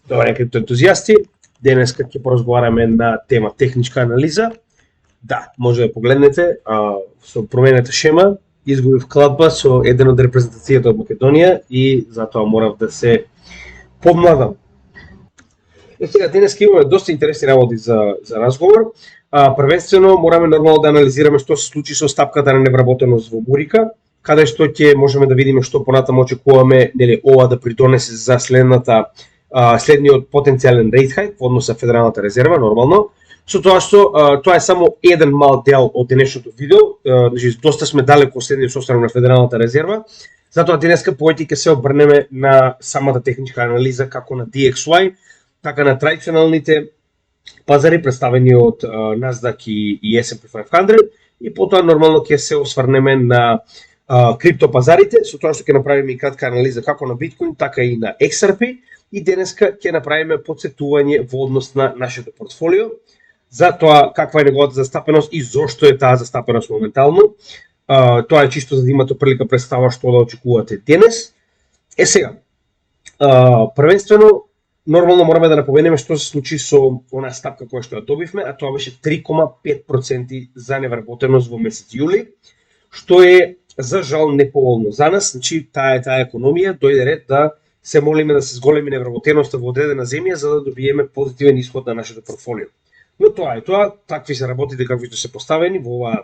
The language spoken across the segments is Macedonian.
Добре, криптоентузијасти, денеска ќе поразговараме на тема техничка анализа. Да, може да погледнете, со променета шема, изгубив клатба со еден од репрезентацијата од Македонија и затоа морав да се подмладам. Сега, денеска имаме доста интересни работи за разговор. Првенствено, мораме нормално да анализираме што се случи со стапката на невработеност во Мурика, каде што ќе можеме да видиме што понатаму очекуваме, нели, ова да придонесе за следниот потенцијален рейт хајк во однос на Федералната резерва, нормално. Со тоа што тоа е само еден мал дел од денешното видео, значи доста сме далеко од следниот состанок на Федералната резерва, затоа денеска повеќе ќе се обрнеме на самата техничка анализа како на DXY, така на традиционалните пазари представени од Nasdaq и S&P 500 и потоа нормално ќе се осврнеме на криптопазарите, со тоа што ќе направиме и кратка анализа како на Биткоин, така и на XRP. И денеска ќе направиме подсетување во однос на нашето портфолио, за тоа каква е неговата застапеност и зошто е таа застапеност моментално. Тоа е чисто за да имате прилика представа што да очекувате денес. Сега, првенствено, нормално мораме да напоменеме што се случи со онаа стапка која што ја добивме, а тоа беше 3,5% за невработеност во месец јули, што е за жал неповолно за нас. Значи, таа економија дојде ред да се молиме да се зголеми невработеноста во одредена земја за да добиеме позитивен исход на нашето портфолио. Но тоа е тоа, такви се работите каквито се поставени во оваа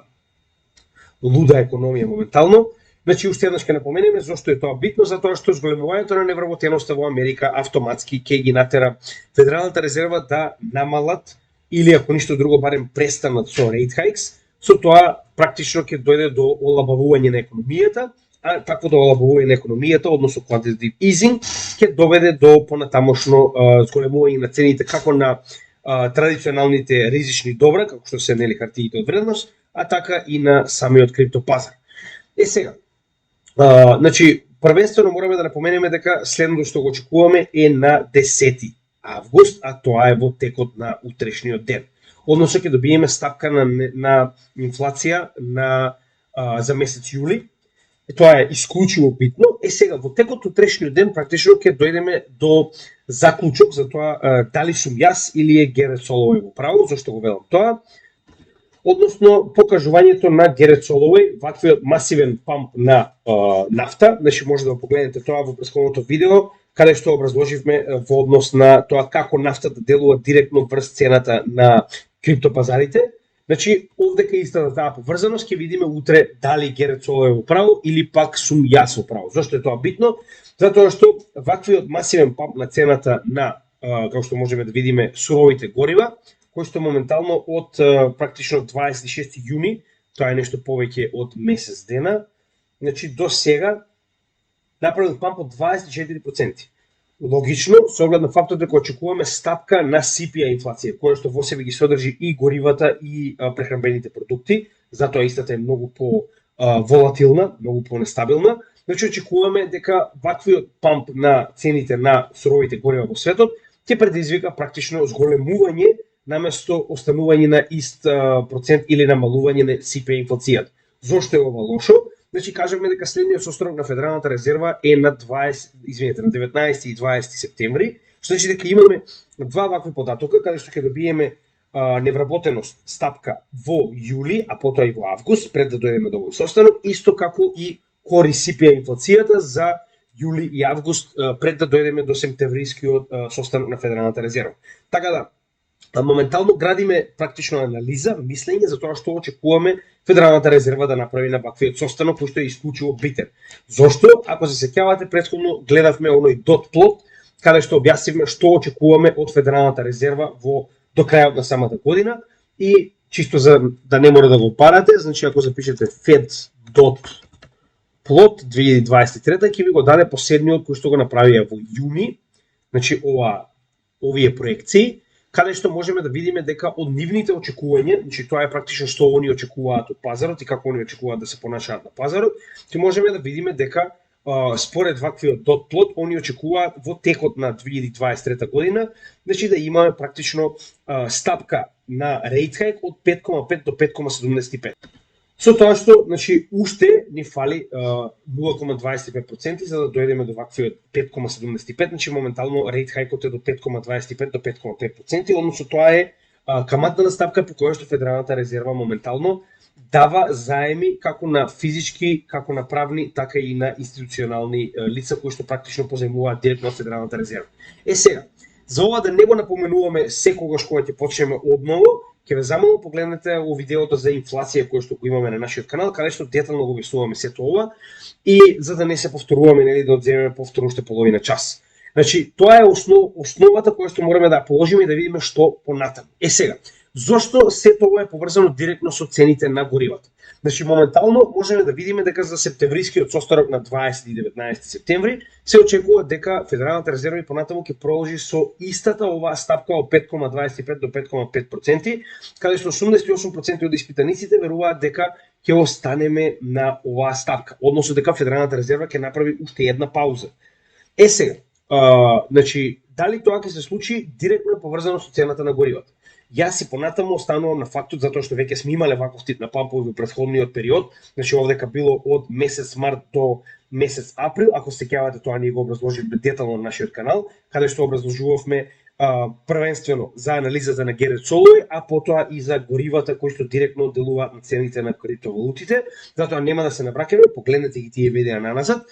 луда економија моментално. Значи, уште еднаш ќе напоменеме зошто е тоа битно, затоа што зголемувањето на невработеноста во Америка автоматски ќе ги натера Федералната резерва да намалат или ако ништо друго барем престанат со rate hikes. Со тоа практично ќе дојде до олабавување на економијата, а такво олабавување на економијата, односно quantitative easing, ќе доведе до понатамошно зголемување на цените како на традиционалните ризични добра, како што се нели хартиите од вредност, а така и на самиот криптопазар. Сега, значи, првенствено мораме да напоменеме дека следното што го очекуваме е на 10 август, а тоа е во текот на утрешниот ден. Односно ќе добиеме стапка на инфлација за месец јули. Тоа е исклучиво битно. Сега, во текот утрешниот ден практично ќе дојдеме до заклучок за тоа дали сум јас или е Герет Соловеј во право. Зошто го велам тоа? Односно, покажувањето на Герет Соловеј, ваквиот масивен памп на нафта, значи може да го погледнете тоа во претходното видео, каде што образложивме во однос на тоа како нафтата делува директно врз цената на криптопазарите. Значи, овдека истата таа поврзаност ќе видиме утре дали Герет Соловеј во право или пак сум јас во право. Зошто е тоа битно? Затоа што ваквиот масивен памп на цената на, како што можеме да видиме, суровите горива, кој што моментално од практично 26 јуни, тоа е нешто повеќе од месец дена, значи до сега направил памп од 24%. Логично, со оглед на фактот дека очекуваме стапка на CPI инфлација, која што во себе ги содржи и горивата и прехранбените продукти, затоа истата е многу по-волатилна, многу по-нестабилна. Значи очекуваме дека ваквиот памп на цените на суровите горива во светот ќе предизвика практично зголемување наместо останување на ист процент или намалување на CPI инфлацијата. Зошто е ова лошо? Значи, кажеме дека следниот состанок на Федералната резерва е на 19 и 20 септември, што значи дека имаме два вакви податока, каде што ќе добиеме невработеност стапка во јули, а потоа и во август, пред да дојдеме до овој состанок, исто како и кори CPI инфлацијата за јули и август, пред да дојдеме до септемврискиот состанок на Федералната резерва. Така да, моментално градиме практично анализа, мислење за тоа што очекуваме Федералната резерва да направи на ваквиот состанок, кој што е исклучиво битен. Зошто? Ако се сеќавате, претходно гледавме оној dot plot, каде што објаснивме што очекуваме од Федералната резерва до крајот на самата година и чисто за да не мора да го парате, значи ако запишете Fed dot plot 2023, ќе ви го даде последниот кој што го направија во јуни, значи овие проекции, каде што можеме да видиме дека од нивните очекувања, значи тоа е практично што они очекуваат од пазарот и како они очекуваат да се понашаат на пазарот, ќе можеме да видиме дека според ваквиот dot plot они очекуваат во текот на 2023 година, значи да имаме практично стапка на rate hike од 5,5 до 5,75. Со тоа што, значи, уште ни фали 0,25% за да дојдеме до ваквиот 5,75, значи моментално рейт хајкот е до 5,25 до 5,5%, односно тоа е каматната ставка по која што Федералната резерва моментално дава заеми како на физички, како на правни, така и на институционални лица кои што практично позајмуваат директно од Федералната резерва. Сега, за ова да не го напоменуваме секогаш кога ќе почнеме одново, ќе ве замолам погледнете во видеото за инфлација кој што го имаме на нашиот канал, каде што детално го објаснуваме сето ова и за да не се повторуваме, нели, да одземеме повторно уште половина час. Значи, тоа е основата која што мораме да положиме и да видиме што понатаму. Сега, зошто сето ова е поврзано директно со цените на горивата? Значи, моментално можеме да видиме дека за септемврискиот состарок на 20 и 19 септември се очекува дека Федералната резерва и понатаму ќе продолжи со истата оваа стапка од 5,25 до 5,5%, каде што 88% од испитаниците веруваат дека ќе останеме на оваа стапка, односно дека Федералната резерва ќе направи уште една пауза. Сега, значи, дали тоа ќе се случи директно е поврзано со цената на горивата. Јас и понатаму останувам на фактот затоа што веќе сме имале ваков тип на пампови во претходниот период, значи овдека било од месец март до месец април, ако се сеќавате тоа ние го образложивме детално на нашиот канал, каде што образложувавме првенствено за анализата на Герет Солој, а потоа и за горивата кои што директно делуваат на цените на криптовалутите, затоа нема да се набракаме, погледнете ги тие видеа наназад.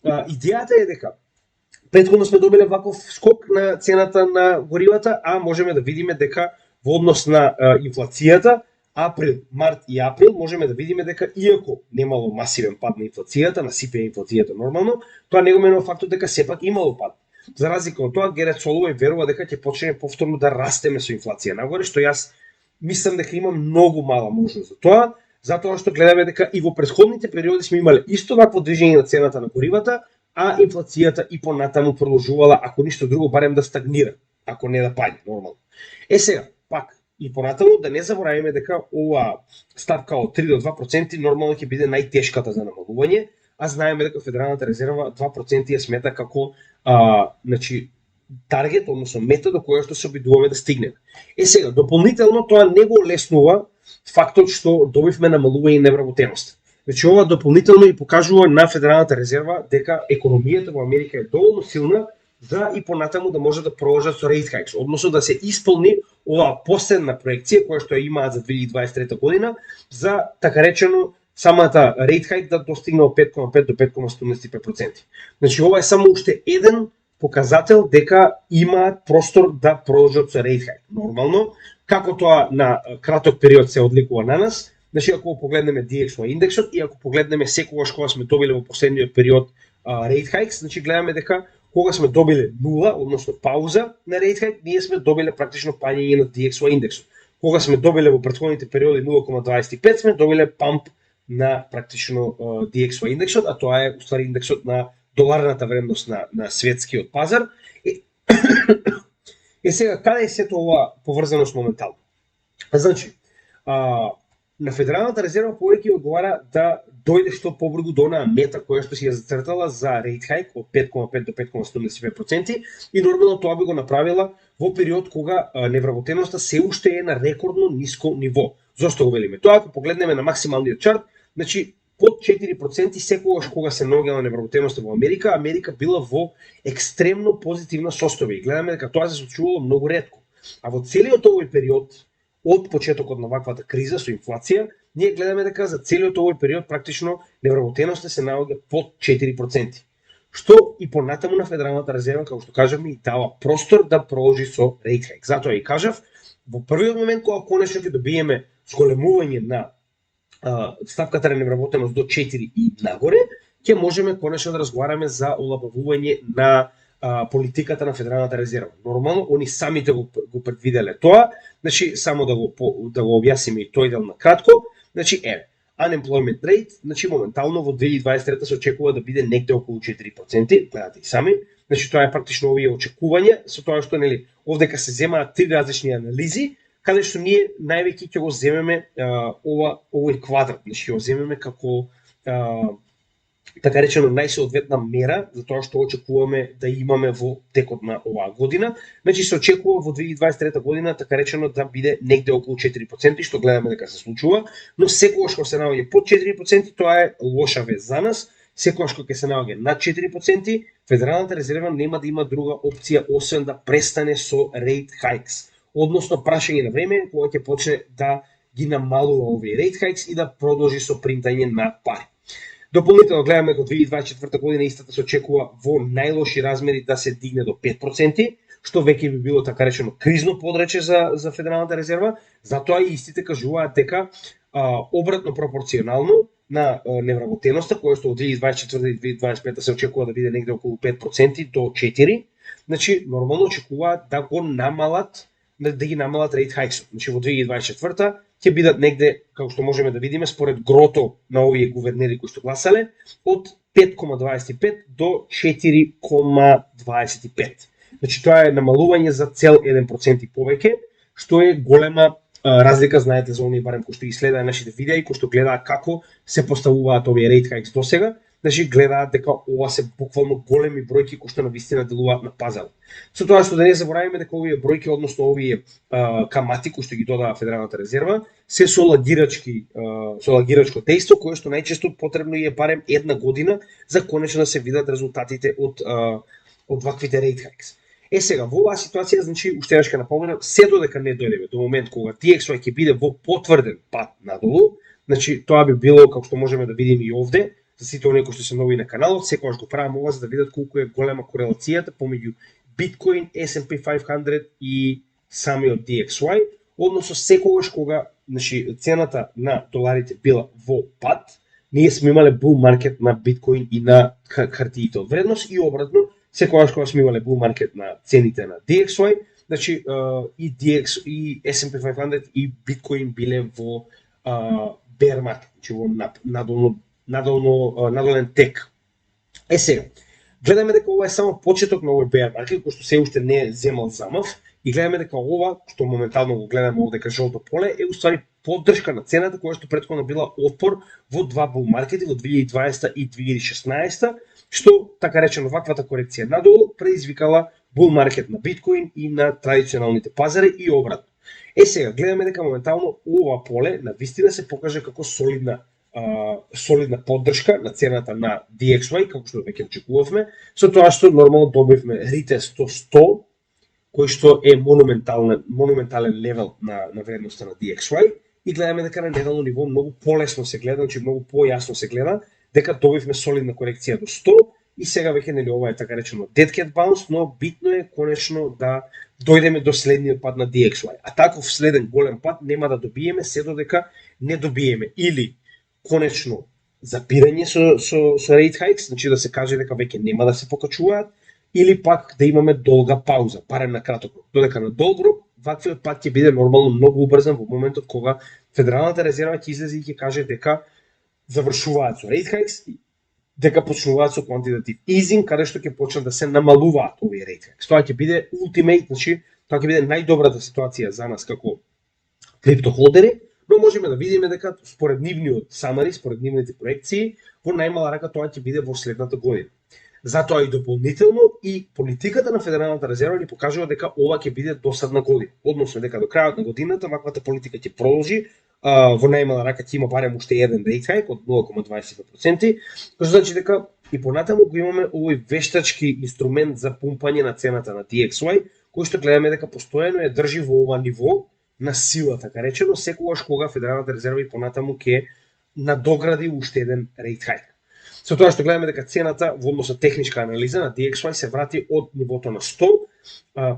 Идејата е дека претходно сме добиле ваков скок на цената на горивата, а можеме да видиме дека во однос на инфлацијата, април, март и април, можеме да видиме дека иако немало масивен пад на инфлацијата, на CPI инфлацијата нормално, тоа не го менува фактот дека сепак имало пад. За разлика од тоа, Герет Солој верува дека ќе почне повторно да растеме со инфлација нагоре, што јас мислам дека има многу мала можност за тоа, затоа што гледаме дека и во претходните периоди сме имале исто вакво движење на цената на горивата, а инфлацијата и понатаму продолжувала, ако ништо друго, барем да стагнира, ако не да паѓа нормално. Сега, пак, и понатаму да не забораваме дека ова ставка од 3 до 2% нормално ќе биде најтешката за намалување, а знаеме дека Федералната резерва 2% ја смета како значи, таргет, односно мета до која што се обидуваме да стигнеме. Сега, дополнително тоа не го леснува фактот што добивме намалување на невработеноста. Значи, ова дополнително и покажува на Федералната резерва дека економијата во Америка е доволно силна за и понатаму да може да продолжат со рейт хајкс, односно да се исполни оваа последна проекција која што ја имаат за 2023 година за така речено самата рейт хајк да достигне од 5,5 до 5,75%. Значи, ова е само уште еден показател дека имаат простор да продолжат со рейт хајк. Нормално, како тоа на краток период се одликува на нас, значи ако погледнеме DXY индексот и ако погледнеме секогаш кога сме добиле во последниот период рейт хајкс, значи гледаме дека кога сме добиле нула, односно пауза на рейт хајк, ние сме добиле практично паѓање на DXY индексот. Кога сме добиле во претходните периоди 0,25, сме добиле памп на практично DXY индексот, а тоа е уствари индексот на доларната вредност на светскиот пазар. Сега, каде е сето ова поврзаност моментално? Значи, на Федералната резерва повеќе одговара да дојде што побрзо до онаа мета која што си ја зацртала за рейт хајк од 5,5 до 5,75% и нормално тоа би го направила во период кога невработеноста се уште е на рекордно ниско ниво. Зошто го велиме? Тоа ако погледнеме на максималниот чарт, значи под 4% секогаш кога се наоѓала невработеноста во Америка, Америка била во екстремно позитивна состојба и гледаме дека тоа се случувало многу ретко. А во целиот овој период од почетокот на ваквата криза со инфлација, ние гледаме дека за целиот овој период практично невработеноста се наоѓа под 4%. Што и понатаму на Федералната резерва, како што кажавме, и дава простор да продолжи со рейт хајк. Затоа и кажав, во првиот момент кога конечно ќе добиеме зголемување на ставката на невработеност до 4 и нагоре, ќе можеме конечно да разговараме за олабавување на политиката на Федералната резерва. Нормално, они самите го предвиделе тоа, значи само да го објасниме и тој дел на кратко, значи unemployment rate, значи моментално во 2023 се очекува да биде негде околу 4%, гледате и сами, значи тоа е практично овие очекувања, со тоа што нели овдека се земаат три различни анализи, каде што ние највеќе ќе го земеме овој квадрат, значи ќе го земеме како така речено најсоодветна мера за тоа што очекуваме да имаме во текот на оваа година. Значи се очекува во 2023 година така речено да биде негде околу 4%, што гледаме дека се случува, но секогаш кога се наоѓа под 4%, тоа е лоша вест за нас. Секогаш кога се наоѓа над 4%, Федералната резерва нема да има друга опција освен да престане со rate hikes, односно прашање на време кога ќе почне да ги намалува овие rate hikes и да продолжи со принтање на пари. Дополнително гледаме во 2024 година истата се очекува во најлоши размери да се дигне до 5%, што веќе би било така речено кризно подрачје за Федералната резерва. Затоа и истите кажуваат дека обратно пропорционално на невработеноста, која што во 2024 и 2025 се очекува да биде негде околу 5% до 4%, значи нормално очекуваат да го намалат, да ги намалат rate hikes. Значи во 2024 ќе бидат негде, како што можеме да видиме, според грото на овие гувернери кои што гласале, од 5,25 до 4,25. Значи тоа е намалување за цел 1% и повеќе, што е голема разлика, знаете за оние барем кои што ги следаа нашите видеи, кои што гледаат како се поставуваат овие rate hikes досега, значи гледаат дека ова се буквално големи бројки кои што навистина делуваат на пазарот. Со тоа што да не забораваме дека овие бројки, односно овие камати кои што ги додава Федералната резерва, се со лагирачко дејство, кое што најчесто потребно е барем една година за конечно да се видат резултатите од ваквите rate hikes. Сега, во оваа ситуација, значи, уште еднаш ќе напоменам, се додека не дојдеме до момент кога DXY ќе биде во потврден пат надолу, значи, тоа би било, како што можеме да видиме и овде, за сите оние кои што се нови на каналот, секогаш го правам ова за да видат колку е голема корелацијата помеѓу Bitcoin, S&P 500 и самиот DXY, односно секогаш кога, значи, цената на доларите била во пат, ние сме имале bull market на Bitcoin и на хартиите од вредност и обратно, секогаш кога сме имале bull market на цените на DXY, значи и S&P 500 и Bitcoin биле во bear market, значи во надолен тек. Сега, гледаме дека ова е само почеток на овој bear market, кој што се уште не е земал замав, и гледаме дека ова, што моментално го гледаме овде кај жолто поле, е уствари поддршка на цената која што претходно била отпор во два bull маркети во 2020 и 2016, што така речено ваквата корекција надолу предизвикала bull маркет на биткоин и на традиционалните пазари и обратно. Сега гледаме дека моментално ова поле на вистина се покаже како солидна поддршка на цената на DXY, како што веќе очекувавме, со тоа што нормално добивме retest 100, кој што е монументален левел на вредноста на DXY, и гледаме дека на неделно ниво многу полесно се гледа, значи многу појасно се гледа, дека добивме солидна корекција до 100, и сега веќе нели ова е така речено dead cat bounce, но битно е конечно да дојдеме до следниот пат на DXY. А таков следен голем пат нема да добиеме се додека не добиеме или конечно запирање со rate hikes, значи да се каже дека веќе нема да се покачуваат, или пак да имаме долга пауза, барем на краток рок. Додека на долг рок, ваквиот пат ќе биде нормално многу убрзан во моментот кога Федералната резерва ќе излезе и ќе каже дека завршуваат со rate hikes, дека почнуваат со quantitative easing, каде што ќе почнат да се намалуваат овие rate hikes. Тоа ќе биде ultimate, значи тоа ќе биде најдобрата ситуација за нас како криптохолдери, но можеме да видиме дека според нивниот summary, според нивните проекции, во најмала рака тоа ќе биде во следната година. Затоа и дополнително и политиката на Федералната резерва ни покажува дека ова ќе биде досадна година, односно дека до крајот на годината ваквата политика ќе продолжи, во најмала рака ќе има барем уште еден rate hike од 0,25%, што значи дека и понатаму го имаме овој вештачки инструмент за пумпање на цената на DXY, кој што гледаме дека постојано ја држи во ова ниво на сила, така речено, секогаш кога Федералната резерва и понатаму ќе надогради уште еден rate hike. Со тоа што гледаме дека цената во однос на техничка анализа на DXY се врати од нивото на 100,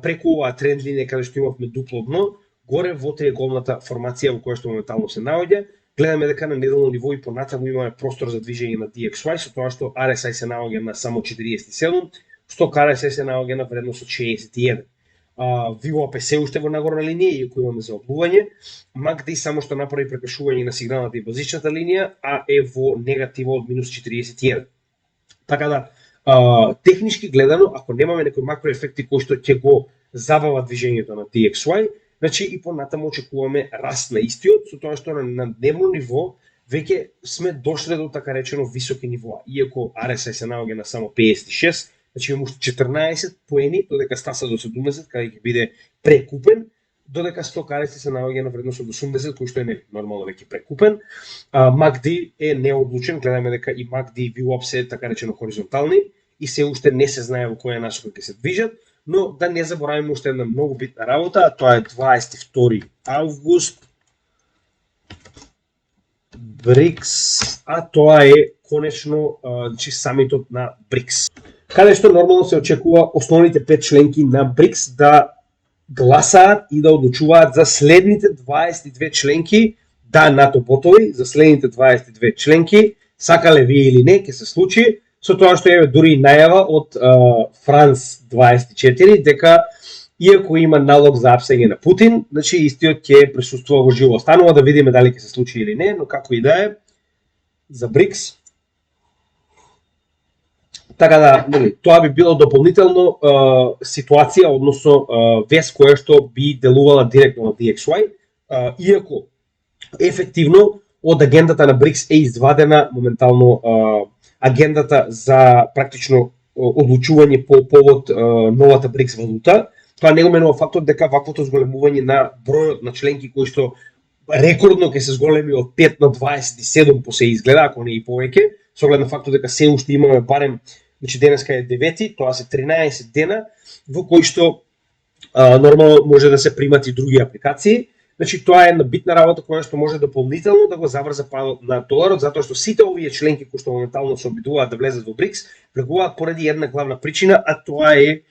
преку оваа тренд линија каде што имавме дупло дно, горе во триаголната формација во која што моментално се наоѓа, гледаме дека на неделно ниво и понатаму имаме простор за движење на DXY, со тоа што RSI се наоѓа на само 47, сток RSI се наоѓа на вредност од 61. VWAP се уште во нагорна линија, иако имаме заоблување, MACD само што направи прекашување на сигналната и базичната линија, а е во негатива од минус 41. Така да, технички гледано, ако немаме некои макроефекти кои што ќе го забава движењето на DXY, значи и понатаму очекуваме раст на истиот, со тоа што на дневно ниво веќе сме дошле до така речено високи нивоа. Иако RSI се наоѓа на само 56, значи имаме уште 14 поени додека стаса до 70, каде ќе биде прекупен, додека сток RSI се наоѓа на вредност од 80, кој што е нормално веќе прекупен. MACD е неодлучен, гледаме дека и MACD и VWAP се така речено хоризонтални и се уште не се знае во која насока ќе се движат, но да не забораваме уште една многу битна работа, а тоа е 22 август, БРИКС, а тоа е конечно значи самитот на БРИКС. Каде што нормално се очекува основните 5 членки на БРИКС да гласаат и да одлучуваат за следните 22 членки, да НАТО ботови, за следните 22 членки, сакале вие или не, ќе се случи, со тоа што е дури најава од Франс 24, дека иако има налог за апсење на Путин, значи истиот ќе присуствува во живо. Останува да видиме дали ќе се случи или не, но како и да е, за БРИКС. Така да, тоа би било дополнително ситуација, односно вест која што би делувала директно на DXY, иако ефективно од агендата на БРИКС е извадена моментално агендата за практично одлучување по повод новата БРИКС валута. Тоа не го менува фактот дека ваквото зголемување на бројот на членки кои што рекордно ќе се зголеми од 5 на 27 по се изгледа, ако не и повеќе, со оглед на фактот дека се уште имаме барем, значи денеска е 9, тоа се 13 дена во кои што нормално може да се примат и други апликации. Значи тоа е една битна работа која што може дополнително да го заврза падот на доларот, затоа што сите овие членки кои што моментално се обидуваат да влезат во БРИКС, влегуваат поради една главна причина, а тоа е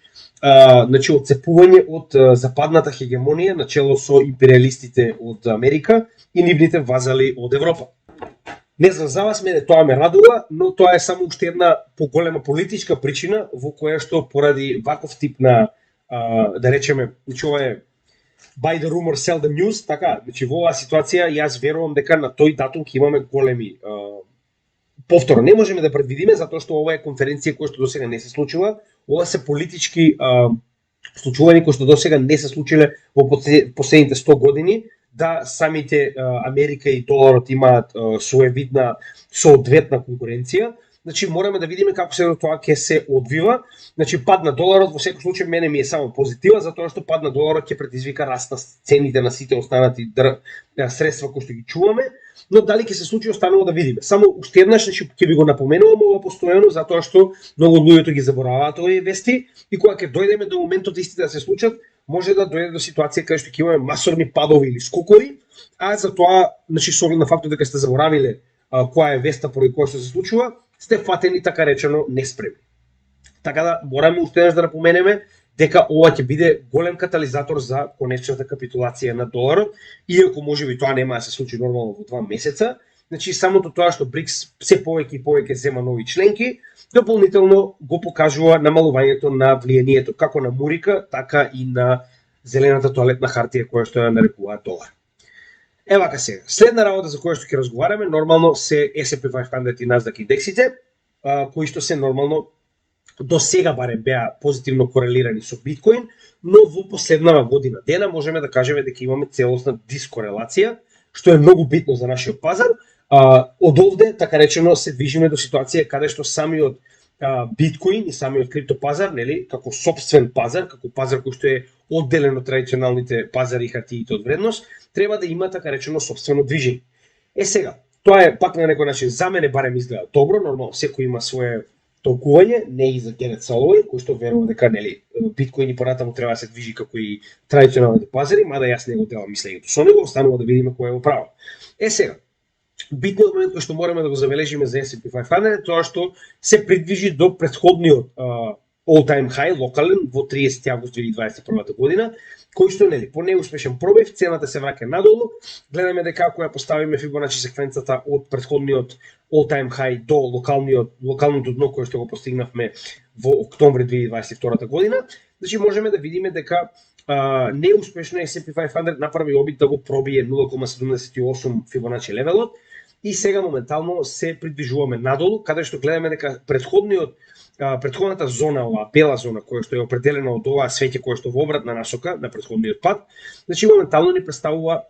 значи отцепување од западната хегемонија начело со империалистите од Америка и нивните вазали од Европа. Не знам за вас, мене тоа ме радува, но тоа е само уште една поголема политичка причина во која што поради ваков тип на да речеме, значи ова е by the rumor sell the news, така, значи во оваа ситуација јас верувам дека на тој датум ќе имаме големи повторно не можеме да предвидиме затоа што ова е конференција која што досега не се случила, ова се политички случувања кои што досега не се случиле во последните 100 години, да самите Америка и доларот имаат своевидна соодветна конкуренција. Значи мораме да видиме како се тоа ќе се одвива. Значи пад на доларот во секој случај мене ми е само позитива затоа што пад на доларот ќе предизвика раст на цените на сите останати средства кои што ги чуваме, но дали ќе се случи останува да видиме. Само уште еднаш ќе ви го напоменувам ова постојано затоа што многу луѓето ги забораваат овие вести и кога ќе дојдеме до моментот истите да се случат, може да дојде до ситуација каде што ќе имаме масовни падови или скокови, а за тоа, значи со оглед на фактот дека сте заборавиле која е веста поради која што се случува, сте фатени така речено неспремни. Така да мораме уште еднаш да напоменеме дека ова ќе биде голем катализатор за конечната капитулација на доларот, иако можеби тоа нема да се случи нормално во 2 месеца. Значи самото тоа што БРИКС се повеќе и повеќе зема нови членки, дополнително го покажува намалувањето на влијанието како на Мурика, така и на зелената тоалетна хартија која што ја нарекуваат долар. Евака сега, следна работа за која што ќе разговараме, нормално се S&P 500 и Nasdaq индексите, кои што се нормално до сега барем беа позитивно корелирани со биткоин, но во последнава година дена можеме да кажеме дека имаме целосна дискорелација, што е многу битно за нашиот пазар. Од овде, така речено, се движиме до ситуација каде што самиот биткоин и самиот криптопазар, нели, како сопствен пазар, како пазар кој што е одделен од традиционалните пазари и хартиите од вредност, треба да има така речено сопствено движење. Сега, тоа е пак на некој начин за мене барем изгледа добро, нормално секој има свое толкување, не и за Генет Салови, кој што верува дека нели биткоин и понатаму треба да се движи како и традиционалните пазари, мада јас не го делам мислењето со него, останува да видиме кој е во право. Сега, битниот момент кој што мораме да го забележиме за S&P 500 е тоа што се придвижи до претходниот all-time high локален во 30 август 2021 година, кој што нели по неуспешен пробив цената се враќа надолу. Гледаме дека ако ја поставиме Фибоначи секвенцата од претходниот all-time high до локалното дно кое што го постигнавме во октомври 2022 година, значи можеме да видиме дека неуспешно S&P 500 направи обид да го пробие 0,78 Фибоначи левелот и сега моментално се придвижуваме надолу, каде што гледаме дека претходната зона, оваа бела зона која што е определена од оваа свеќе кое што во обратна насока на претходниот пат, значи моментално ни представува,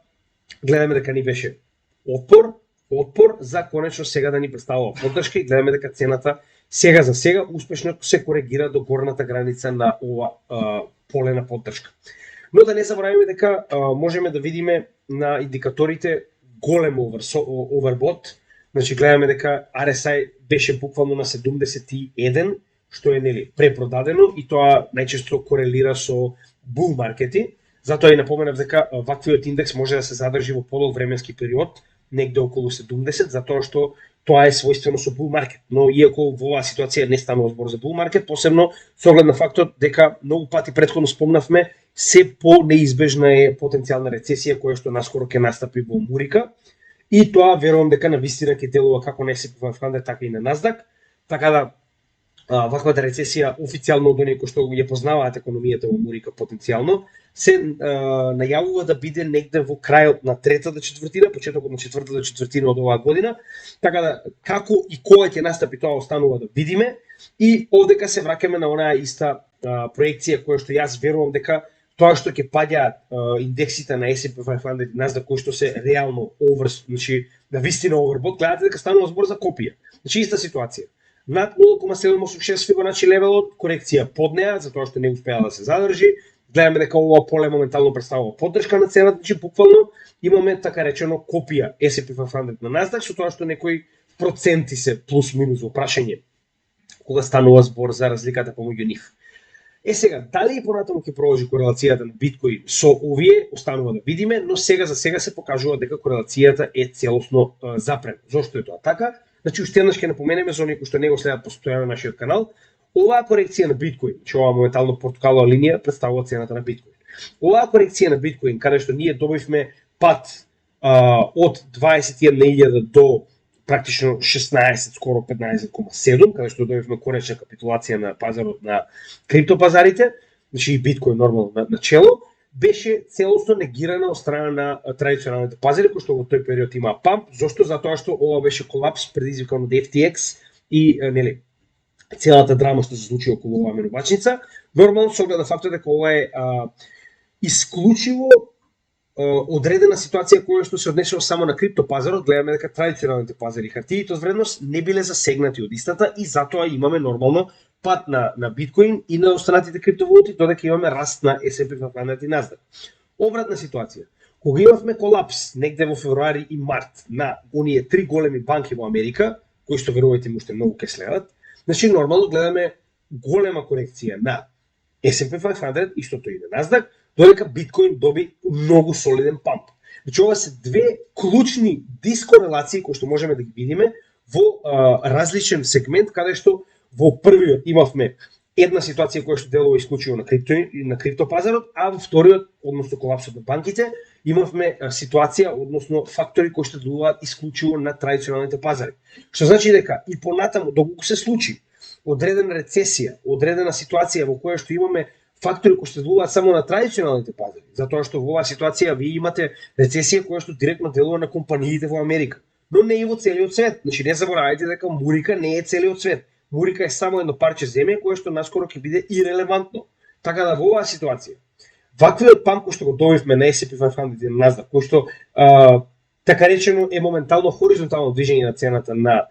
гледаме дека ни беше отпор, отпор за конечно сега да ни представува поддршка и гледаме дека цената сега за сега успешно се коригира до горната граница на ова поле на поддршка. Но да не забравиме дека можеме да видиме на индикаторите голем овербот. Значи гледаме дека RSI беше буквално на 71, што е нели препродадено и тоа најчесто корелира со бул маркети. Затоа и напоменав дека ваквиот индекс може да се задржи во подолг временски период, негде околу 70, затоа што тоа е својствено со бул маркет. Но иако во оваа ситуација не станува збор за бул маркет, посебно со оглед на фактот дека многу пати претходно спомнавме се по-неизбежна е потенцијална рецесија која што наскоро ќе настапи во Мурика. И тоа верувам дека навистина ќе делува како на S&P 500, така и на Nasdaq. Така да ваквата рецесија официјално од оние кои што ја познаваат економијата во Мурика потенцијално се најавува да биде негде во крајот на третата четвртина, почетокот на четвртата четвртина од оваа година. Така да како и кога ќе настапи тоа останува да видиме. И овдека се враќаме на онаа иста проекција која што јас верувам дека тоа што ќе паѓаат индексите на S&P 500 и Nasdaq кои што се реално значи на вистина овербот, гледате дека станува збор за копија. Значи иста ситуација. Над 0,786 Фибоначи левелот, корекција под неа, затоа што не успеа да се задржи. Гледаме дека ова поле моментално представува поддршка на цената, значи буквално имаме така речено копија S&P 500 на Nasdaq, со тоа што некои проценти се плюс минус во прашање кога станува збор за разликата помеѓу нив. Сега, дали и понатаму ќе продолжи корелацијата на биткоин со овие, останува да видиме, но сега за сега се покажува дека корелацијата е целосно запрена. Зошто е тоа така? Значи, уште еднаш ќе напоменеме за оние кои што не го следат постојано нашиот канал, оваа корекција на биткоин, че оваа моментално портокалова линија представува цената на биткоин. Оваа корекција на биткоин, каде што ние добивме пат од 21.000 до практично 16, скоро 15,7, каде што добивме коречна капитулација на пазарот на криптопазарите, значи и биткоин нормално на чело, беше целосно негирана од страна на традиционалните пазари, кои што во тој период има памп. Зошто? Затоа што ова беше колапс предизвикан од FTX и нели целата драма што се случи околу оваа менувачница. Нормално со оглед на фактот дека ова е исклучиво одредена ситуација која што се однесува само на криптопазарот. Гледаме дека традиционалните пазари хартиите од вредност не биле засегнати од истата и затоа имаме нормално пат на биткоин и на останатите криптовалути, додека имаме раст на S&P 500 и Nasdaq. Обратна ситуација. Кога имавме колапс негде во февруари и март на оние три големи банки во Америка, кои што верувајте ми уште многу ке следат, значи нормално гледаме голема корекција на S&P 500 истото и на Nasdaq, додека биткоин доби многу солиден памп. Значи ова се две клучни дискорелации кои што можеме да ги видиме во различен сегмент, каде што во првиот имавме една ситуација која што делува исклучиво на криптопазарот, а во вториот, односно колапсот на банките, имавме ситуација, односно фактори кои што делуваат исклучиво на традиционалните пазари. Што значи дека и понатаму доколку се случи одредена рецесија, одредена ситуација во која што имаме фактори кои што делуваат само на традиционалните пазари, затоа што во оваа ситуација вие имате рецесија која што директно делува на компаниите во Америка, но не и во целиот свет. Значи не заборавајте дека Мурика не е целиот свет. Мурика е само едно парче земја кое што наскоро ќе биде ирелевантно. Така да во оваа ситуација, ваквиот памп кој што го добивме на S&P 500 и на Nasdaq, кој што така речено е моментално хоризонтално движење на цената на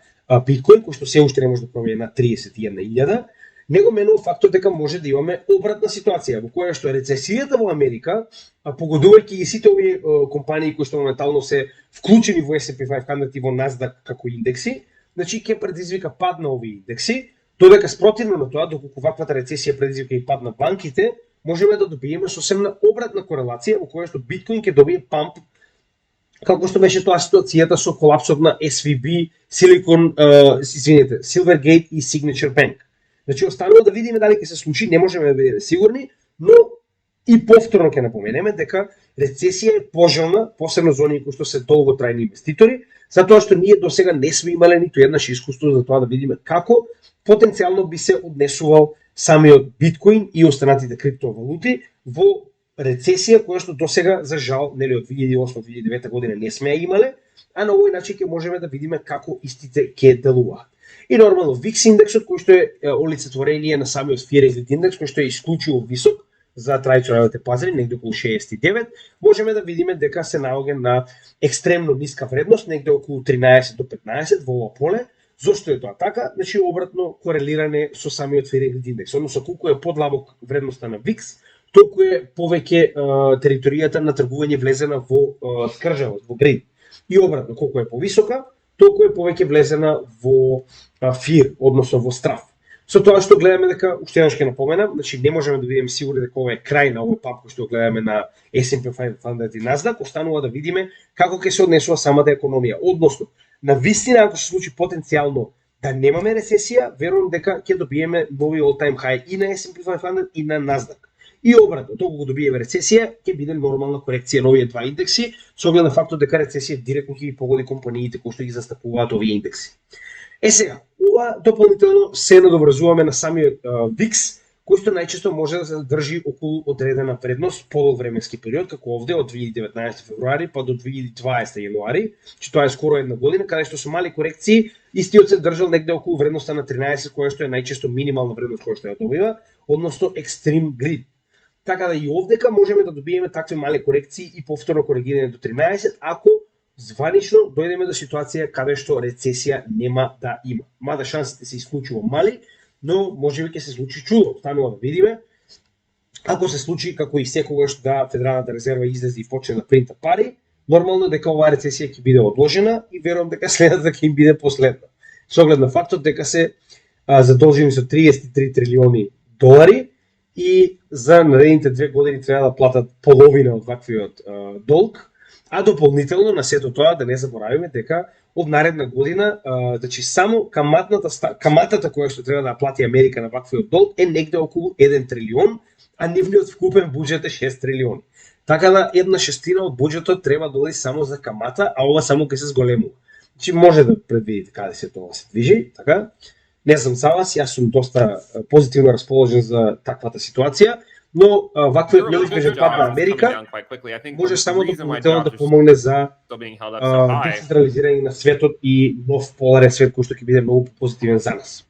биткоин, кој што се уште не може да промени на 31.000, него менува фактот дека може да имаме обратна ситуација во која што рецесијата во Америка, погодувајќи и сите овие компании кои што моментално се вклучени во S&P 500 и во Nasdaq како индекси, значи ќе предизвика пад на овие индекси, додека спротивно на тоа, доколку ваквата рецесија предизвика и пад на банките, можеме да добиеме сосемна обратна корелација во која што биткоин ќе добие памп, како што беше тоа ситуацијата со колапсот на SVB, Silvergate и Signature Bank. Значи останува да видиме дали ќе се случи, не можеме да бидеме сигурни, но и повторно ќе напоменеме дека рецесија е пожелна, посебно за оние кои што се долготрајни инвеститори, затоа што ние досега не сме имале ниту еднаш искуство за тоа да видиме како потенцијално би се однесувал самиот биткоин и останатите криптовалути во рецесија која што досега за жал нели од 2008-2009 година не сме ја имале, а на овој начин ќе можеме да видиме како истите ќе делуваат. И нормално VIX индексот кој што е олицетворение на самиот Fear and Greed индекс кој што е исклучиво висок, за традиционалните пазари, негде околу 69, можеме да видиме дека се наоѓа на екстремно ниска вредност, негде околу 13 до 15 во ова поле. Зошто е тоа така? Значи обратно корелиране со самиот Ферегрид индекс, односно колку е подлабок вредноста на VIX, толку е повеќе територијата на тргување влезена во скржавост, во грид. И обратно, колку е повисока, толку е повеќе влезена во фир, односно во страф. Со тоа што гледаме дека, уште еднаш ќе напоменам, значи не можеме да видиме сигурни дека ова е крај на овој пап кој што гледаме на S&P 500 и Nasdaq, останува да видиме како ќе се однесува самата економија. Односно, на вистина ако се случи потенцијално да немаме рецесија, верувам дека ќе добиеме нови all-time high и на S&P 500 и на Nasdaq. И обратно, толку добиеме рецесија, ќе биде нормална корекција на овие два индекси, со оглед на фактот дека рецесија директно ќе ги погоди компаниите кои што ги застапуваат овие индекси. Сега, ова дополнително се надоврзуваме на самиот VIX, кој што најчесто може да се држи околу одредена вредност подолг временски период, како овде од 2019 февруари па до 2020 јануари, че тоа е скоро една година, каде што со мали корекции истиот се држал негде околу вредноста на 13, која што е најчесто минимална вредност која што ја добива, односно Extreme Grid. Така да и овдека можеме да добиеме такви мали корекции и повторно коригирање до 13, ако званично дојдеме до ситуација каде што рецесија нема да има. Мада шансите се исклучува мали, но можеби ќе се случи чудо, станува да видиме. Ако се случи како и секогаш да Федералната резерва излезе и почне да принта пари, нормално дека оваа рецесија ќе биде одложена и верувам дека следната ќе им биде последна. Со оглед на фактот дека се задолжени со 33 трилиони долари и за наредните 2 години треба да платат половина од ваквиот долг. А дополнително на сето тоа да не заборавиме дека од наредна година, значи само каматата која што треба да плати Америка на ваквиот долг е негде околу 1 трилион, а нивниот вкупен буџет е 6 трилиони. Така да една шестина од буџетот треба да оди само за камата, а ова само ќе се зголемува. Значи може да предвидите каде се тоа се движи, така? Не знам за вас, јас сум доста позитивно расположен за таквата ситуација. Но ваквиот неизбежен пат на Америка може само дополнително да помогне за децентрализирање на светот и нов поларен свет кој што ќе биде многу позитивен за нас.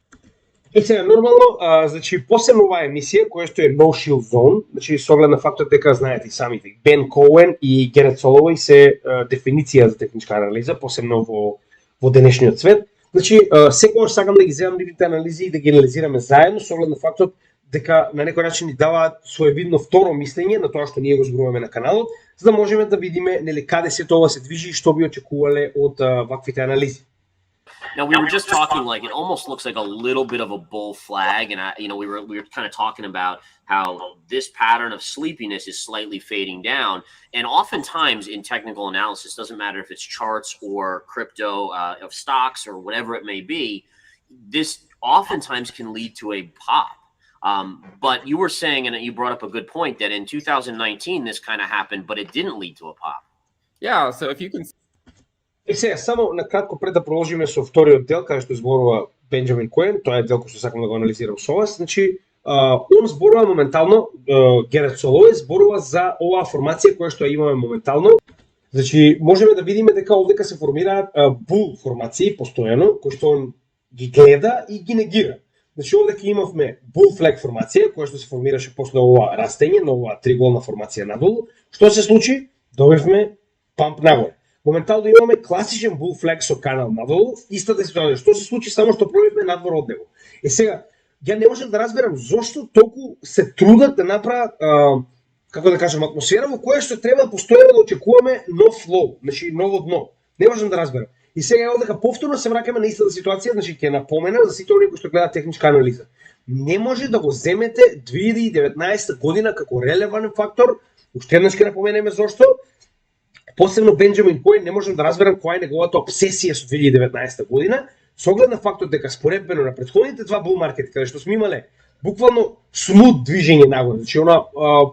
И сега нормално, значи посебно оваа емисија која што е No Shield Zone, значи со оглед на фактот дека знаете и самите Бен Коуен и Герет Соловеј се дефиниција за техничка анализа, посебно во денешниот свет. Значи секогаш сакам да ги земам нивните анализи и да ги анализираме заедно со оглед на фактот дека на некој начин ни даваат своевидно второ мислење на тоа што ние го зборуваме на каналот, за да можеме да видиме нели каде се тоа се движи и што би очекувале од ваквите анализи. Now we were just talking like it almost looks like a little bit of a bull flag, and we were kind of talking about how this pattern of sleepiness is slightly fading down, and oftentimes in technical analysis, doesn't matter if it's charts or crypto of stocks or whatever it may be, this oftentimes can lead to a pop. But you were saying, and you brought up a good point, that in 2019 this kind of happened, but it didn't lead to a pop. Yeah, so if you can... И сега, само накратко пред да продолжиме со вториот дел, каде што зборува Бенџамин Коен, тоа е дел кој што сакам да го анализирам со вас, значи, он зборува моментално, Герет Соловеј зборува за оваа формација која што имаме моментално. Значи, можеме да видиме дека овдека се формираат бул формации постојано, кои што он ги гледа и ги негира. Значи, овдека имавме bull flag формација, која што се формираше после ова растење, на оваа триголна формација надолу. Што се случи? Добивме памп нагоре. Моментално имаме класичен bull flag со канал надолу, истата ситуација. Што се случи само што пробивме надвор од него. Сега, ја не можам да разберам зошто толку се трудат да направат како да кажам атмосфера во која што треба постојано да очекуваме нов флоу, значи ново дно. Не можам да разберам. И сега овдека повторно се враќаме на истата ситуација, значи ќе напоменам за сите оние кои што гледаат техничка анализа. Не може да го земете 2019 година како релевантен фактор. Уште еднаш ќе напоменеме зошто. Посебно Бенџамин Коен не можам да разберам која е неговата обсесија со 2019 година, со оглед на фактот дека споредбено на претходните два бул маркети, каде што сме имале буквално смут движење нагоре, значи она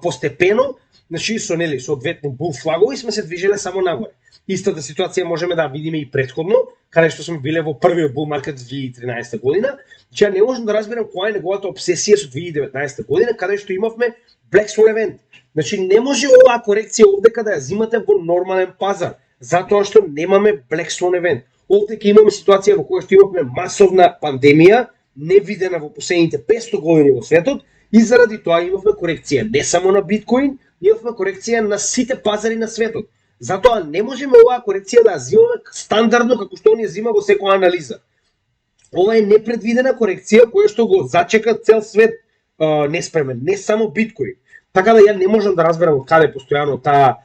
постепено, значи со одветни бул флагови сме се движеле само нагоре. Истата ситуација можеме да видиме и претходно, каде што сме биле во првиот бул маркет 2013 година, че не можам да разберам која е неговата обсесија со 2019 година, каде што имавме Black Swan event. Значи не може оваа корекција овдека да ја зимате во нормален пазар, затоа што немаме Black Swan event. Овдека имаме ситуација во која што имавме масовна пандемија, невидена во последните 500 години во светот, И заради тоа имавме корекција не само на биткоин, имавме корекција на сите пазари на светот. Затоа не можеме оваа корекција да ја зимаме стандардно како што оние зима во секоја анализа. Ова е непредвидена корекција која што го зачека цел свет неспремен, не само биткоин. Така да ја не можам да разберам од каде постојано таа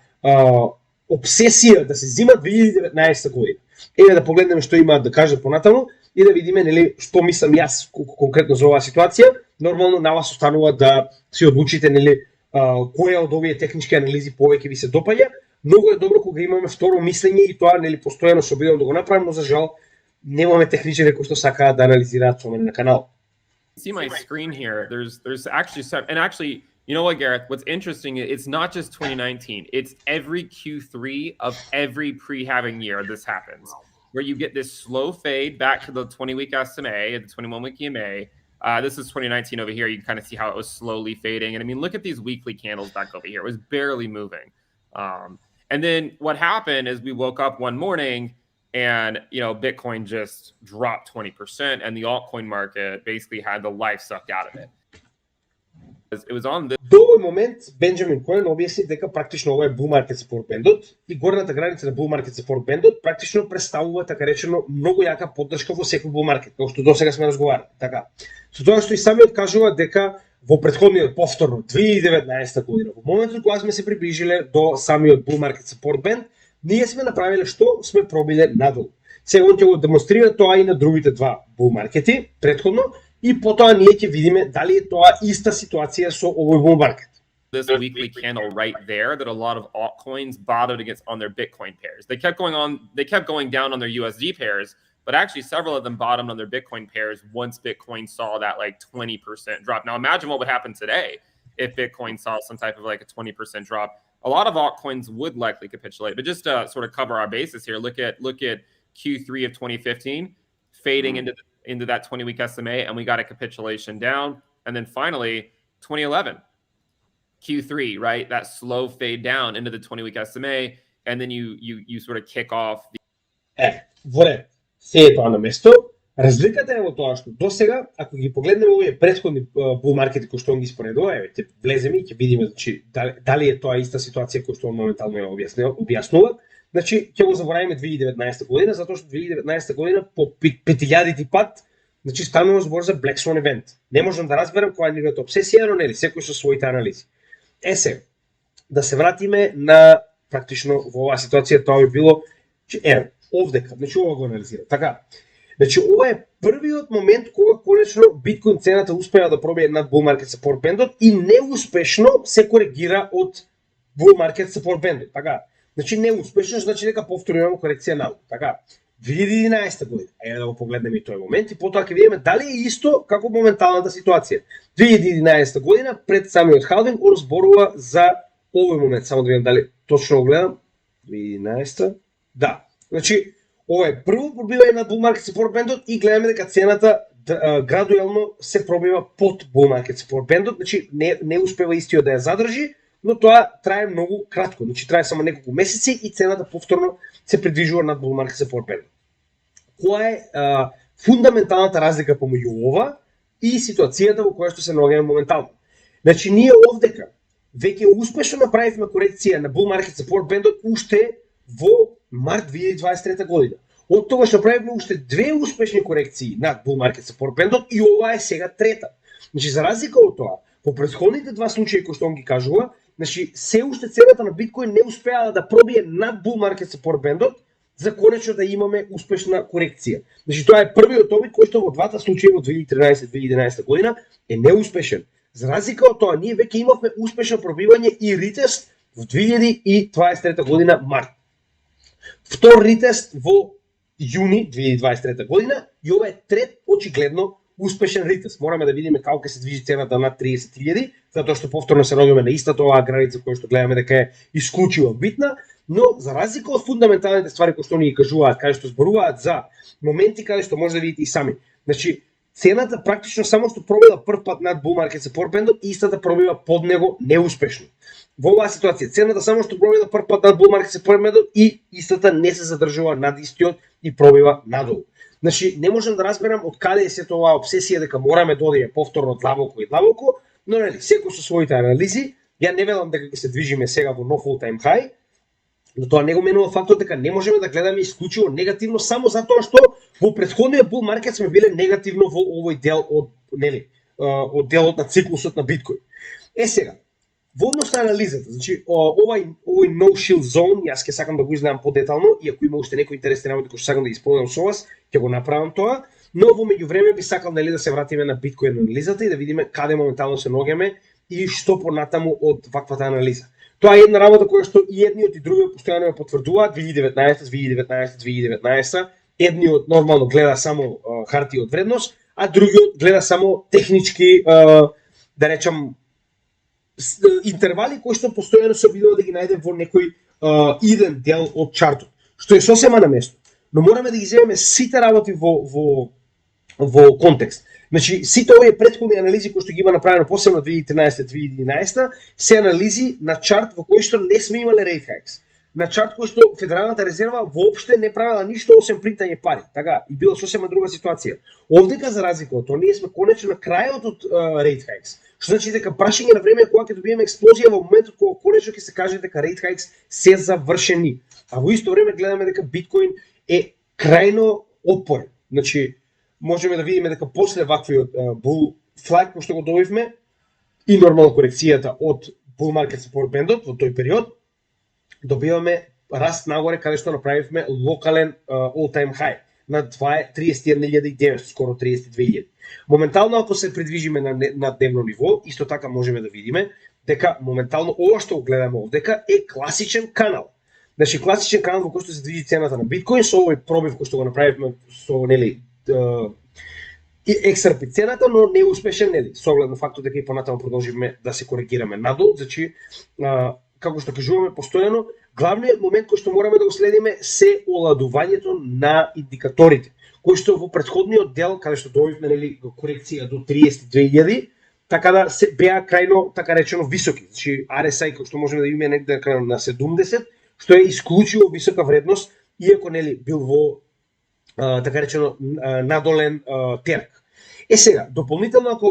обсесија да се зима 2019 година. Еве да погледнеме што имаат да кажат понатаму и да видиме нели што мислам јас конкретно за оваа ситуација. Нормално на вас останува да си одлучите нели која од овие технички анализи повеќе ви се допаѓа. Многу е добро кога имаме второ мислење и тоа нели постојано се обидам да го направам, но за жал немаме техничари кои што сакаат да анализираат со мене на канал. See my screen here. There's actually some, and actually, you know what, Gareth? What's interesting? It's not just 2019. It's every Q3 of every pre-halving year. This happens, where you get this slow fade back to the 20-week SMA, the 21-week EMA. This is 2019 over here. You can kind of see how it was slowly fading. And I mean, look at these weekly candles back over here. It was barely moving. And then what happened is we woke up one morning and, you know, Bitcoin just dropped 20% and the altcoin market basically had the life sucked out of it. It was on this. До овој момент Бенџамин Коен објасни дека практично ова е bull market support band-от и горната граница на bull market support band-от практично представува така речено многу јака поддршка во секој bull market, како што досега сме разговарали. Така. Со тоа што и самиот кажува дека во претходниот повторно 2019 година, во моментот кога сме се приближиле до самиот bull market support band, ние сме направиле што? Сме пробиле надолу. Сега он ќе го демонстрира тоа и на другите два bull marketi претходно. И потоа ние ќе видиме дали е тоа иста ситуација со овој bull market. This weekly candle right there that a lot of altcoins bottomed against on their Bitcoin pairs. They kept going down on their USD pairs, but actually several of them bottomed on their Bitcoin pairs once Bitcoin saw that like 20% drop. Now imagine what would happen today if Bitcoin saw some type of like a 20% drop. A lot of altcoins would likely capitulate, but just to sort of cover our basis here, look at Q3 of 2015 fading into that 20-week SMA, and we got a capitulation down. And then finally, 2011, Q3, right? That slow fade down into the 20-week SMA, and then you sort of kick off. Во ред, се е тоа на место. Разликата е во тоа што досега, ако ги погледнеме овие претходни bull маркети кои што он ги споредува, еве ќе влеземе и ќе видиме значи дали е тоа иста ситуација која што он моментално ја објаснува. Значи, ќе го заборавиме 2019 година, затоа што 2019 година по 5000 пат, значи станува збор за Black Swan event. Не можам да разберам која е неговата обсесија, но нели секој со своите анализи. Се, да се вратиме на практично во оваа ситуација, тоа би било, овдека, значи ова го анализира. Така, значи ова е првиот момент кога конечно биткоин цената успеа да пробие над bull market support band-от и неуспешно се коригира од bull market support band-от. Така, значи неуспешно, значи дека повторуваме корекција надолу. Така, 2011 година. Ајде да го погледнеме и тој момент и потоа ќе видиме дали е исто како моменталната ситуација. 2011 година пред самиот халвинг он зборува за овој момент, само да видам дали точно го гледам. 2011. Да. Значи, ова е прво пробивање на bull market support band-от и гледаме дека цената градуелно се пробива под bull market support band-от, значи не успева истиот да ја задржи, но тоа трае многу кратко, значи трае само неколку месеци и цената повторно се придвижува над bull market support band. Која е фундаменталната разлика помеѓу ова и ситуацијата во која што се наоѓаме моментално? Значи ние овдека веќе успешно направивме корекција на bull market support band-от уште во март 2023 година. Од тогаш направивме уште две успешни корекции над bull market support band-от и ова е сега трета. Значи за разлика од тоа, по претходните два случаи кои што он ги кажува, значи се уште цената на биткоин не успеала да пробие над bull market support band-от за конечно да имаме успешна корекција. Значи тоа е првиот обид кој што во двата случаи во 2013-2011 година е неуспешен. За разлика од тоа, ние веќе имавме успешно пробивање и ритест во 2023 година март. Втор ритест во јуни 2023 година и ова е трет очигледно успешен ритест. Мораме да видиме како ќе се движи цената над 30.000, затоа што повторно се наоѓаме на истата оваа граница која што гледаме дека е исклучиво битна, но за разлика од фундаменталните ствари кои што ни ги кажуваат, каде што зборуваат за моменти каде што може да видите и сами. Значи, цената практично само што пробива прв пат над bull market support band-от и истата пробива под него неуспешно. Во оваа ситуација цената само што пробива прв пат над bull market support band-от и истата не се задржува над истиот и пробива надолу. Значи, не можам да разберам од каде е сето оваа обсесија дека мораме да одиме повторно длабоко и длабоко, Но нели, секој со своите анализи, ја не велам дека ќе се движиме сега во нов all-time high, но тоа не го менува фактот дека не можеме да гледаме исклучиво негативно само затоа што во претходниот bull market сме биле негативно во овој дел од од делот на циклусот на биткоин. Сега, во однос на анализата, значи овој no shield zone, јас ќе сакам да го изгледам подетално, и ако има уште некои интересни работи кои што сакам да ги споделам со вас, ќе го направам тоа, но во меѓувреме би сакал да се вратиме на биткоин анализата и да видиме каде моментално се ногеме и што понатаму од ваквата анализа. Тоа е една работа која што и едниот и другиот постојано ја потврдуваат, 2019, едниот нормално гледа само хартија од вредност, а другиот гледа само технички, да речам, интервали кои што постојано се обидува да ги најдем во некој иден дел од чартот, што е сосема на место. Но мораме да ги земеме сите работи во контекст. Значи, сите овие претходни анализи кои што ги има направено посебно 2013-2011 се анализи на чарт во кој што не сме имале rate hikes. На чарт кој што Федералната резерва воопште не правила ништо освен принтање пари. Така, и била сосема друга ситуација. Овдека за разлика од тоа, ние сме конечно на крајот од rate hikes. Што значи дека прашање на време кога ќе добиеме експлозија во моментот кога конечно ќе се каже дека rate hikes се завршени. А во исто време гледаме дека биткоин е крајно отпорен. Значи, можеме да видиме дека после ваквиот bull flag кој што го добивме и нормално корекцијата од bull market support band-от во тој период, добиваме раст нагоре каде што направивме локален all-time high на 31.900, скоро 32.000. Моментално ако се придвижиме на дневно ниво, исто така можеме да видиме дека моментално ова што го гледаме овдека е класичен канал. Значи класичен канал во кој што се движи цената на биткоин со овој пробив кој што го направивме со XRP цената, но не успешен, со оглед на фактот дека и понатаму продолживме да се коригираме надолу. Значи, како што кажуваме постојано, главниот момент кој што мораме да го следиме се оладувањето на индикаторите, кои што во претходниот дел, каде што добивме корекција до 32.000, така да се беа крајно, така речено, високи. Значи, RSI кој што можеме да имаме негде на 70, што е исклучиво висока вредност, иако бил во така речено надолен терк. Сега, дополнително ако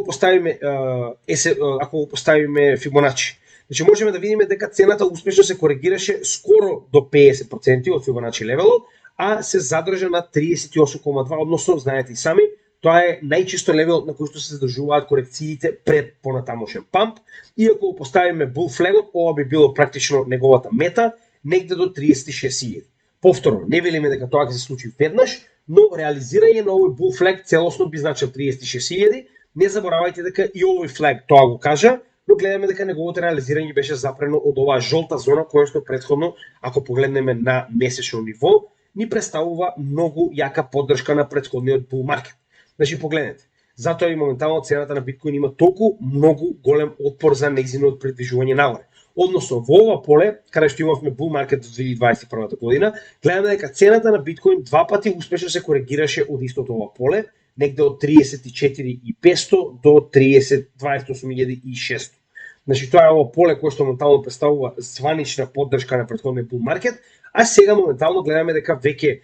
го поставиме Фибоначи, значи можеме да видиме дека цената успешно се коригираше скоро до 50% од Фибоначи левелот, а се задржа на 38,2, односно знаете и сами, тоа е најчесто левел на кој што се задржуваат корекциите пред понатамошен памп, и ако го поставиме bull flag-от, ова би било практично неговата мета негде до 36.000. Повторно, не велиме дека тоа ќе се случи веднаш, но реализирање на овој bull flag целосно би значил 36.000. Не заборавајте дека и овој flag тоа го кажа, но гледаме дека неговото реализирање беше запрено од оваа жолта зона која што претходно, ако погледнеме на месечно ниво, ни представува многу јака поддршка на претходниот bull market. Значи погледнете, затоа и моментално цената на биткоин има толку многу голем отпор за нејзиното придвижување нагоре. Односно, во ова поле, каде што имавме bull market до 2021 година, гледаме дека цената на биткоин два пати успешно се коригираше од истото ова поле, негде од 34.500 до 28.600. Значи, тоа е ова поле кое што моментално представува званична поддршка на претходниот bull market, а сега моментално гледаме дека веќе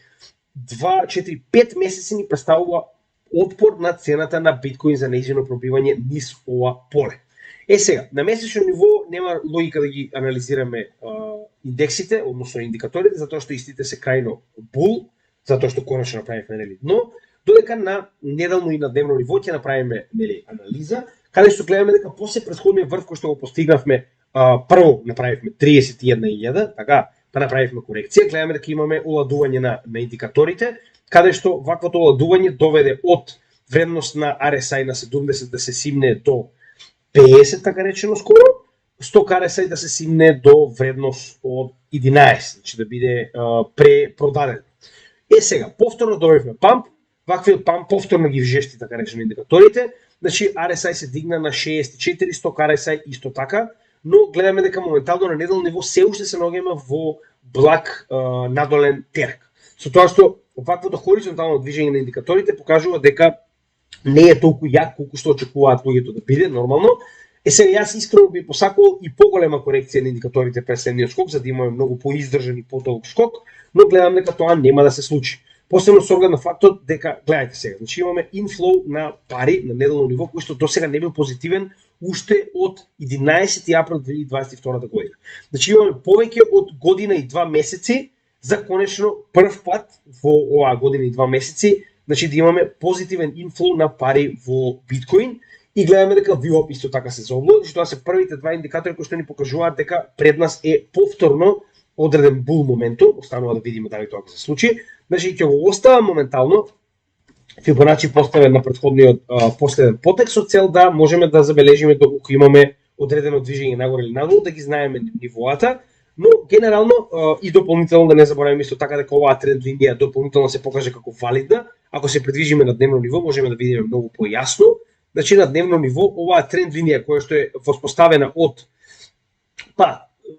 2, 4, 5 месеци ни представува отпор на цената на биткоин за нејзино пробивање низ ова поле. Сега, на месечно ниво нема логика да ги анализираме индексите, односно индикаторите, затоа што истите се крајно бул, затоа што конечно направивме дно, додека на неделно и на дневно ниво ќе направиме анализа, каде што гледаме дека после претходниот врв кој што го постигнавме, прво направивме 31.000, така, па направивме корекција, гледаме дека имаме оладување на индикаторите, каде што ваквото оладување доведе од вредност на RSI на 70 да се симне до 50, така речено скоро, 100 RSI да се симне до вредност од 11, значи да биде препродаден. Сега, повторно добивме памп, ваквиот памп повторно ги вжешти, така речено, индикаторите, значи RSI се дигна на 64, 100 RSI исто така, но гледаме дека моментално на неделно ниво се уште се ногиме во благ надолен терк. Со тоа што ваквото хоризонтално движење на индикаторите покажува дека не е толку јак колку што очекуваат луѓето да биде нормално. Сега јас искрено би посакувал и поголема корекција на индикаторите пред следниот скок, за да имаме многу поиздржан и подолг скок, но гледам дека тоа нема да се случи. Посебно со оглед на фактот дека, гледајте сега, значи имаме инфлоу на пари на неделно ниво кој што досега не бил позитивен уште од 11 април 2022 година. Значи имаме повеќе од година и 2 месеци за конечно прв пат во оваа година и 2 месеци, значи да имаме позитивен инфлоу на пари во биткоин и гледаме дека ВИОП исто така се заоблува, значи тоа се првите два индикатори кои што ни покажуваат дека пред нас е повторно одреден бул моментум, останува да видиме дали тоа ќе се случи. Значи ќе го оставам моментално Фибоначи поставен на претходниот последен потек со цел да можеме да забележиме доколку имаме одредено движење нагоре или надолу, да ги знаеме нивоата, но генерално и дополнително да не забораваме исто така дека оваа тренд линија дополнително се покаже како валидна. Ако се придвижиме на дневно ниво, можеме да видиме многу појасно. Значи на дневно ниво оваа тренд линија која што е воспоставена од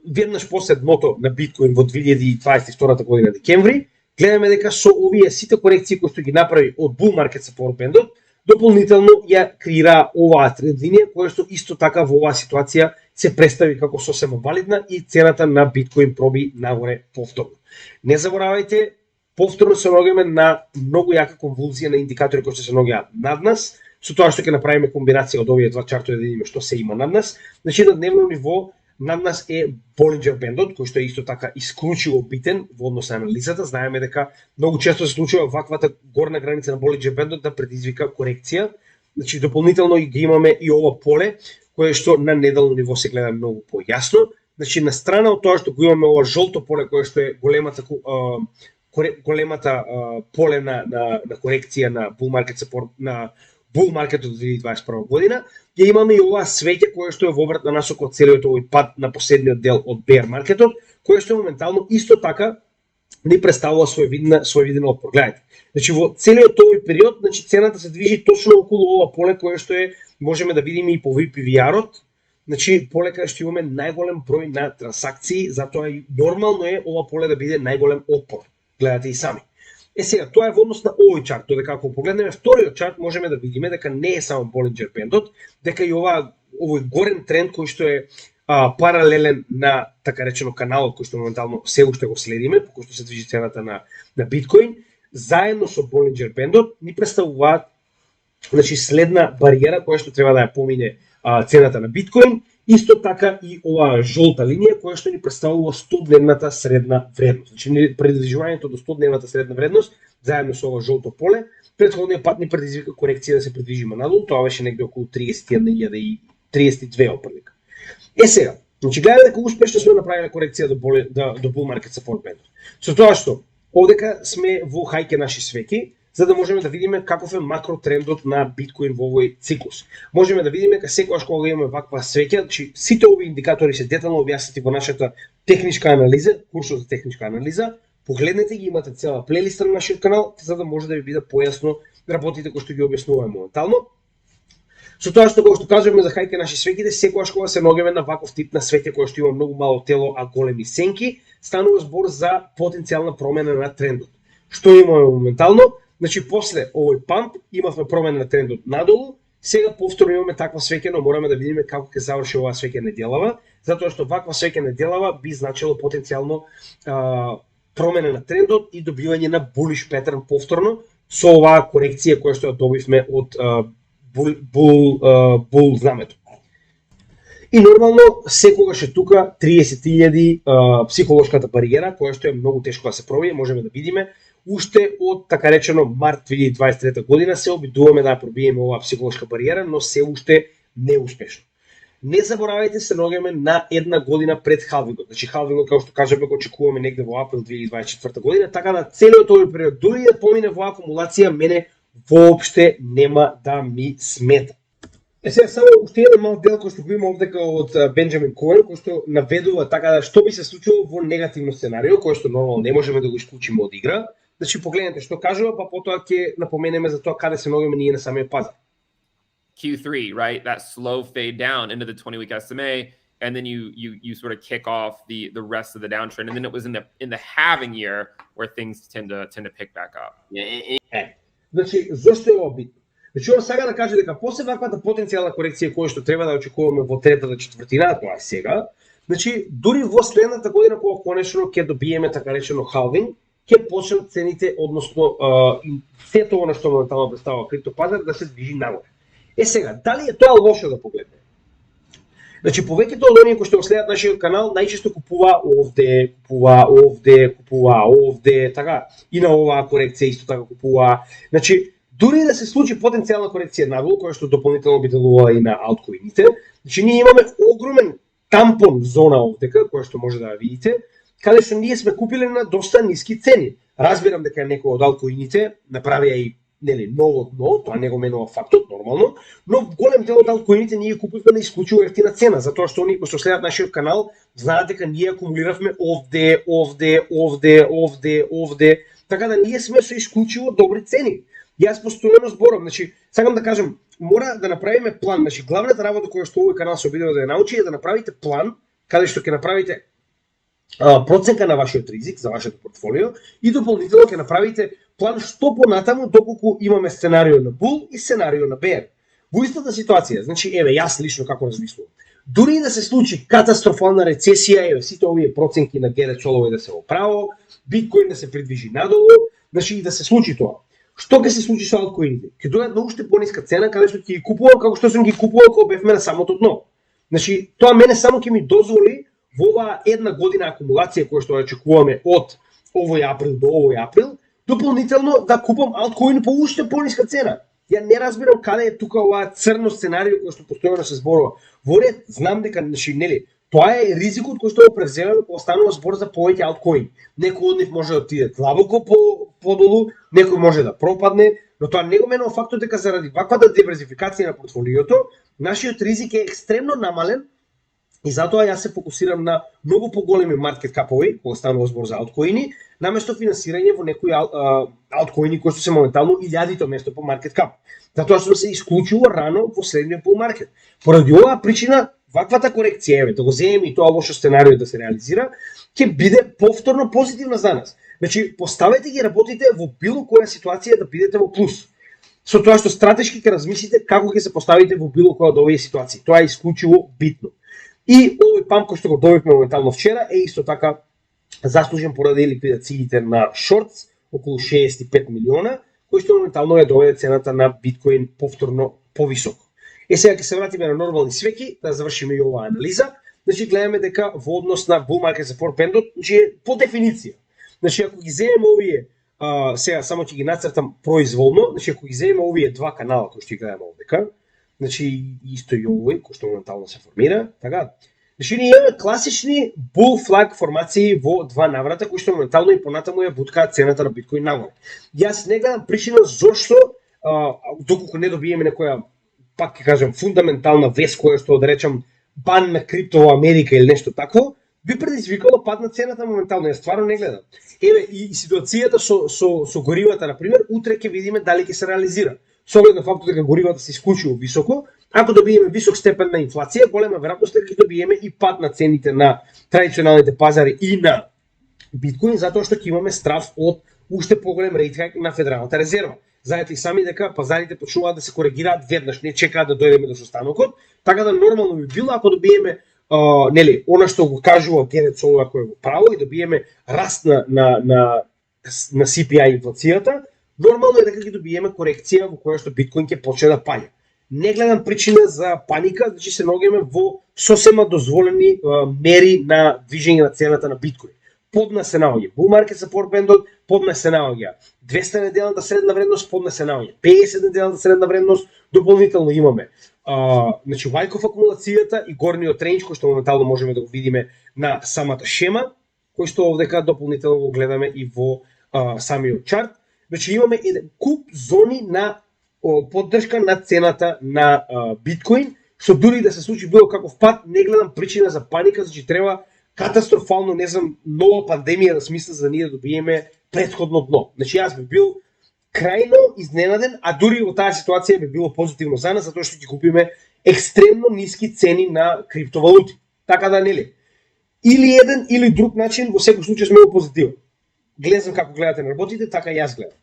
веднаш после дното на биткоин во 2022 година декември, гледаме дека со овие сите корекции кои што ги направи од bull market support band-от, дополнително ја креира оваа тренд линија која што исто така во оваа ситуација се представи како сосема валидна и цената на биткоин проби нагоре повторно. Не заборавајте, повторно се наоѓаме на многу јака конвулзија на индикатори кои што се наоѓаат над нас, со тоа што ќе направиме комбинација од овие два чартови да видиме што се има над нас. Значи на дневно ниво над нас е Bollinger Band-от, кој што е исто така исклучиво битен во однос на анализата. Знаеме дека многу често се случува ваквата горна граница на Bollinger Band-от да предизвика корекција. Значи дополнително ги имаме и ова поле кое што на неделно ниво се гледа многу појасно. Значи на страна од тоа што го имаме ова жолто поле кое што е големата поле на корекција на bull market support на bull market од 2021 година, ја имаме и оваа свеќе кое што е во обратна насока од целиот овој пат на последниот дел од bear маркетот, кое што моментално исто така ни представува своевиден отпор. Гледате. Значи во целиот овој период, значи цената се движи точно околу ова поле кое што е можеме да видиме и по VPVR-от. Значи поле каде што имаме најголем број на трансакции, затоа и нормално е ова поле да биде најголем отпор. Гледате и сами. Сега, тоа е во однос на овој чарт, додека ако погледнеме вториот чарт, можеме да видиме дека не е само Bollinger Band-от, дека и овој горен тренд кој што е паралелен на така речено каналот кој што моментално се уште го следиме, по кој што се движи цената на биткоин, заедно со Bollinger Band-от ни представуваат значи следна бариера која што треба да ја помине цената на биткоин. Исто така и оваа жолта линија која што ни представува 100-дневната средна вредност. Значи придвижувањето до 100-дневната средна вредност заедно со ова жолто поле, претходниот пат ни предизвика корекција да се придвижиме надолу, тоа беше негде околу 31.032 отприлика. Сега, значи гледаме дека успешно сме направиле корекција до bull market support band. Со тоа што овдека сме во хајке наши свеки, за да можеме да видиме каков е макротрендот на биткоин во овој циклус. Можеме да видиме дека секогаш кога имаме ваква свеќа, значи сите овие индикатори се детално објаснети во нашата техничка анализа, курсот за техничка анализа. Погледнете ги, имате цела плейлиста на нашиот канал, за да може да ви биде појасно работите кои што ги објаснуваме моментално. Со тоа што кажуваме за хајке наши свеќите, секогаш кога се наоѓаме на ваков тип на свеќе кој што има многу мало тело, а големи сенки, станува збор за потенцијална промена на трендот. Што имаме моментално? Значи после овој памп имавме промена на трендот надолу, сега повторно имаме таква свеќа, но мораме да видиме како ќе заврши оваа свеќа неделава, затоа што ваква свеќа неделава би значило потенцијално промена на трендот и добивање на bullish pattern повторно со оваа корекција која што ја добивме од bull знамето. И нормално секогаш е тука 30.000 психолошката бариера која што е многу тешко да се пробие, можеме да видиме. Уште од така речено март 2023 година се обидуваме да пробиеме оваа психолошка бариера, но се уште неуспешно. Не заборавајте се наоѓаме на една година пред халвингот. Значи халвингот, како што кажаме, го очекуваме негде во април 2024 година, така да целиот овој период дури да помине во акумулација, мене воопште нема да ми смета. Сега само уште еден мал дел кој што го има овдека од Бенџамин Коен, кој што наведува така да што би се случило во негативно сценарио, кој што нормално не можеме да го исклучиме од игра. Значи погледнете што кажува, па потоа ќе напоменеме за тоа каде се наоѓаме ние на самиот пазар. Q3, right? That slow fade down into the 20-week SMA, and then you sort of kick off the rest of the downtrend, and then it was in the halving year where things tend to pick back up. Значи зошто е ова битно? Значи ова сега да каже дека после ваквата потенцијална корекција која што треба да очекуваме во третата четвртина, тоа е сега, значи дури во следната година кога конечно ќе добиеме така речено халвинг, ќе почнат цените, односно сето она што моментално представува криптопазар да се движи нагоре. Сега, дали е тоа лошо да погледнеме? Значи повеќето од оние кои што го следат нашиот канал најчесто купува овде, така и на оваа корекција исто така купува. Значи дури да се случи потенцијална корекција надолу, која што дополнително би делувала и на алткоините, значи ние имаме огромен тампон зона овдека, која што може да ја видите, каде што ние сме купиле на доста ниски цени. Разбирам дека некои од алткоините направија и ново дно, тоа не го менува фактот нормално, но голем дел од алткоините ние купивме на исклучиво ефтина цена, затоа што оние кои што следат нашиот канал знаат дека ние акумулиравме овде, така да ние сме со исклучиво добри цени. Јас постојано зборам, значи сакам да кажам, мора да направиме план, значи главната работа која што овој канал се обидува да ја научи е да направите план каде што ќе направите проценка на вашиот ризик за вашето портфолио и дополнително ќе направите план што понатаму доколку имаме сценарио на бул и сценарио на бер. Во истата ситуација, значи јас лично како размислувам. Дури да се случи катастрофална рецесија, сите овие проценки на Герет Соловој да се оправо, биткоин да се придвижи надолу, значи и да се случи тоа. Што ќе се случи со алткоините? Ќе дојдат на уште пониска цена каде што ќе ги купувам како што сум ги купувал кога бевме на самото дно. Значи тоа мене само ќе ми дозволи во оваа една година акумулација која што очекуваме од овој април до овој април, дополнително да купам алткоин по уште пониска цена. Ја не разбирам каде е тука оваа црно сценарио кој што постојано се зборува. Во ред, знам дека тоа е ризикот кој што го преземаме кога станува збор за повеќе алткоини. Некој од нив може да отиде длабоко подолу, некој може да пропадне, но тоа не го менува фактот дека заради ваквата диверзификација на портфолиото, нашиот ризик е екстремно намален и затоа јас се фокусирам на многу поголеми маркет капови, кога станува збор за алткоини, наместо финансирање во некои алткоини кои што се моментално илјадито место по маркет кап. Затоа што се исклучило рано во следниот бул маркет. Поради оваа причина ваквата корекција, да го земеме и тоа лошо сценарио да се реализира, ќе биде повторно позитивна за нас. Значи, поставете ги работите во било која ситуација да бидете во плюс. Со тоа што стратешки ќе размислите како ќе се поставите во било која од овие ситуации. Тоа е исклучиво битно. И овој памп кој што го добивме моментално вчера е исто така заслужен поради ликвидациите на шортс, околу 65 милиона, кој што моментално ја доведе цената на биткоин повторно повисоко. Сега ќе се вратиме на нормални свеки, да завршиме и оваа анализа. Значи гледаме дека во однос на bull market support band, значи по дефиниција. Значи ако ги земеме овие, сега само ќе ги нацртам произволно, значи ако ги земеме овие два канала кои што ги гледаме овдека, значи исто и овој кој што моментално се формира, така. Значи ние имаме класични bull flag формации во два наврата кои што моментално и понатаму ја буткаат цената на биткоин нагоре. Јас не гледам причина зошто доколку не добиеме некоја, пак ќе кажам, фундаментална вест која што да речам бан на крипто во Америка или нешто такво, би предизвикало пад на цената моментално. Јас стварно не гледам. И ситуацијата со горивата, на пример, утре ќе видиме дали ќе се реализира. Со оглед на фактот дека горивата се исклучило високо, ако добиеме висок степен на инфлација, голема веројатност е дека ќе добиеме и пад на цените на традиционалните пазари и на биткоин, затоа што ќе имаме страв од уште поголем рейт хайк на Федералната резерва. Знаете и сами дека пазарите почнуваат да се коригираат веднаш, не чекаат да дојдеме до состанокот, така да нормално би било ако добиеме она што го кажува Герет Соловој кој го право и добиеме раст на CPI инфлацијата, нормално е дека ќе добиеме корекција во која што биткоин ќе почне да паѓа. Не гледам причина за паника, значи се наоѓаме во сосема дозволени мери на движење на цената на биткоин. Под нас се наоѓа bull market support band-от, под нас се наоѓа 200 неделната средна вредност, под нас се наоѓа 50 неделната средна вредност, дополнително имаме значи Вајков акумулацијата и горниот рейндж кој што моментално можеме да го видиме на самата шема, кој што овдека дополнително го гледаме и во самиот чарт. Значи имаме еден куп зони на поддршка на цената на биткоин, што дури да се случи било каков пат, не гледам причина за паника, значи треба катастрофално, не знам, нова пандемија да смисла за да ние да добиеме претходно дно. Значи јас би бил крајно изненаден, а дури во таа ситуација би било позитивно за нас, затоа што ќе купиме екстремно ниски цени на криптовалути. Така да нели? Или еден или друг начин, во секој случај сме во позитивно. Гледам како гледате на работите, така и јас гледам.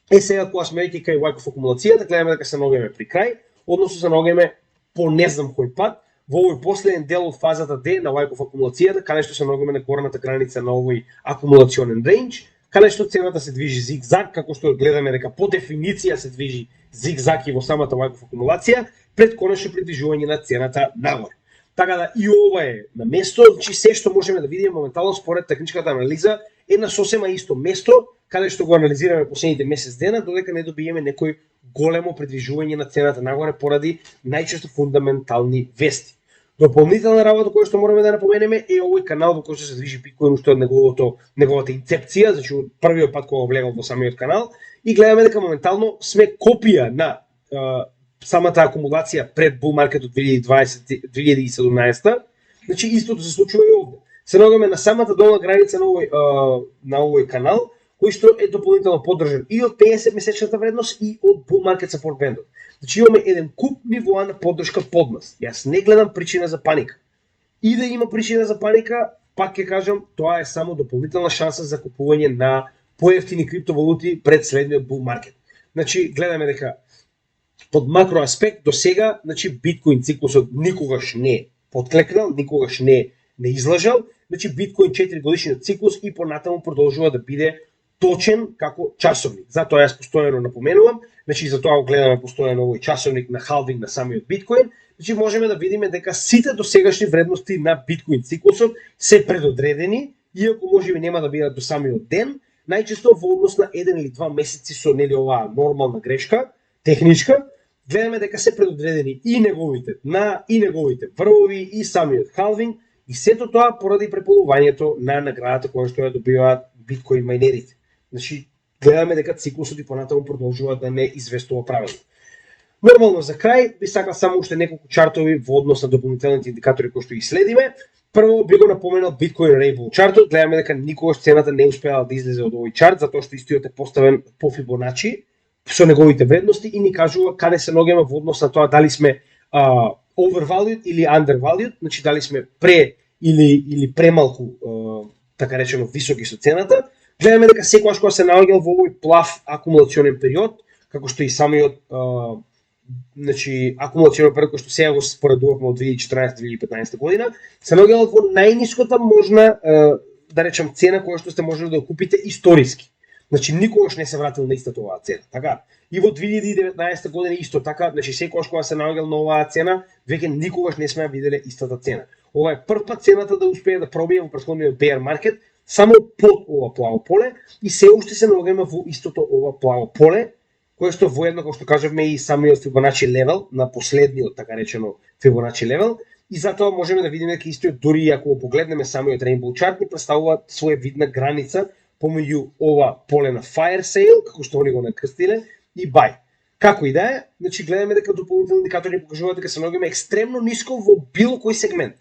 Сега кога сме веќе кај Вајков акумулацијата, гледаме дека се наоѓаме при крај, односно се наоѓаме по не знам кој пат, во овој последен дел од фазата D на Вајков акумулацијата, каде што се наоѓаме на горната граница на овој акумулационен рейндж, каде што цената се движи зигзаг, како што гледаме дека по дефиниција се движи зигзаг и во самата Вајков акумулација, пред конечно придвижување на цената нагоре. Така да и ова е на место, значи се што можеме да видиме моментално според техничката анализа е на сосема исто место, каде што го анализираме последните месец дена, додека не добиеме некој големо придвижување на цената нагоре поради најчесто фундаментални вести. Дополнителна работа која што мораме да напоменеме е овој канал во кој што се движи биткоин уште од неговата инцепција, значи од првиот пат кога влегал во самиот канал и гледаме дека моментално сме копија на самата акумулација пред бул маркетот 2017, значи истото се случува и овде. Се наоѓаме на самата долна граница на овој канал, кој што е дополнително поддржан и од 50 месечната вредност и од bull market support band. Значи имаме еден куп нивоа на поддршка под нас. Јас не гледам причина за паника. И да има причина за паника, пак ќе кажам, тоа е само дополнителна шанса за купување на поевтини криптовалути пред следниот bull market. Значи гледаме дека под макро аспект до сега, значи биткоин циклусот никогаш не подклекнал, никогаш не излажал. Значи биткоин 4 годишниот циклус и понатаму продолжува да биде точен како часовник. Затоа јас постојано напоменувам, значи затоа го гледаме постојано овој часовник на халвинг на самиот биткоин. Значи можеме да видиме дека сите досегашни вредности на биткоин циклусот се предодредени, иако можеби нема да бидат до самиот ден, најчесто во однос на 1 или 2 месеци со нели оваа нормална грешка, техничка, гледаме дека се предодредени и неговите врвови и самиот халвинг и сето тоа поради преполувањето на наградата која што ја добиваат биткоин мајнерите. Значи гледаме дека циклусот и понатаму продолжува да не известува правилно. Нормално за крај би сакал само уште неколку чартови во однос на дополнителните индикатори кои што ги следиме. Прво би го напоменал Bitcoin Rainbow чартот, гледаме дека никогаш цената не успеала да излезе од овој чарт затоа што истиот е поставен по Фибоначи со неговите вредности и ни кажува каде се наоѓаме во однос на тоа дали сме overvalued или undervalued, значи дали сме или премалку така речено високи со цената. Гледаме дека секогаш кога се наоѓал во овој плав акумулационен период, како што и самиот значи акумулационен период кој што сега го споредувавме од 2014-2015 година, се наоѓал во најниската можна да речем цена која што сте можеле да ја купите историски. Значи никогаш не се вратил на истата оваа цена. Така, и во 2019 година исто така, значи секогаш кога се наоѓал на оваа цена, веќе никогаш не сме виделе истата цена. Ова е прв пат цената да успее да пробие во претходниот bear market само под ова плаво поле и се уште се наоѓаме во истото ова плаво поле, кое што воедно, како што кажавме, и самиот Fibonacci левел на последниот така речено Fibonacci левел, и затоа можеме да видиме дека истиот дури ако го погледнеме самиот Rainbow chart ни представува своевидна граница помеѓу ова поле на fire sale, како што они го накрстиле, и buy. Како и да е, значи гледаме дека дополнителни индикатори ни покажуваат дека се наоѓаме екстремно ниско во било кој сегмент.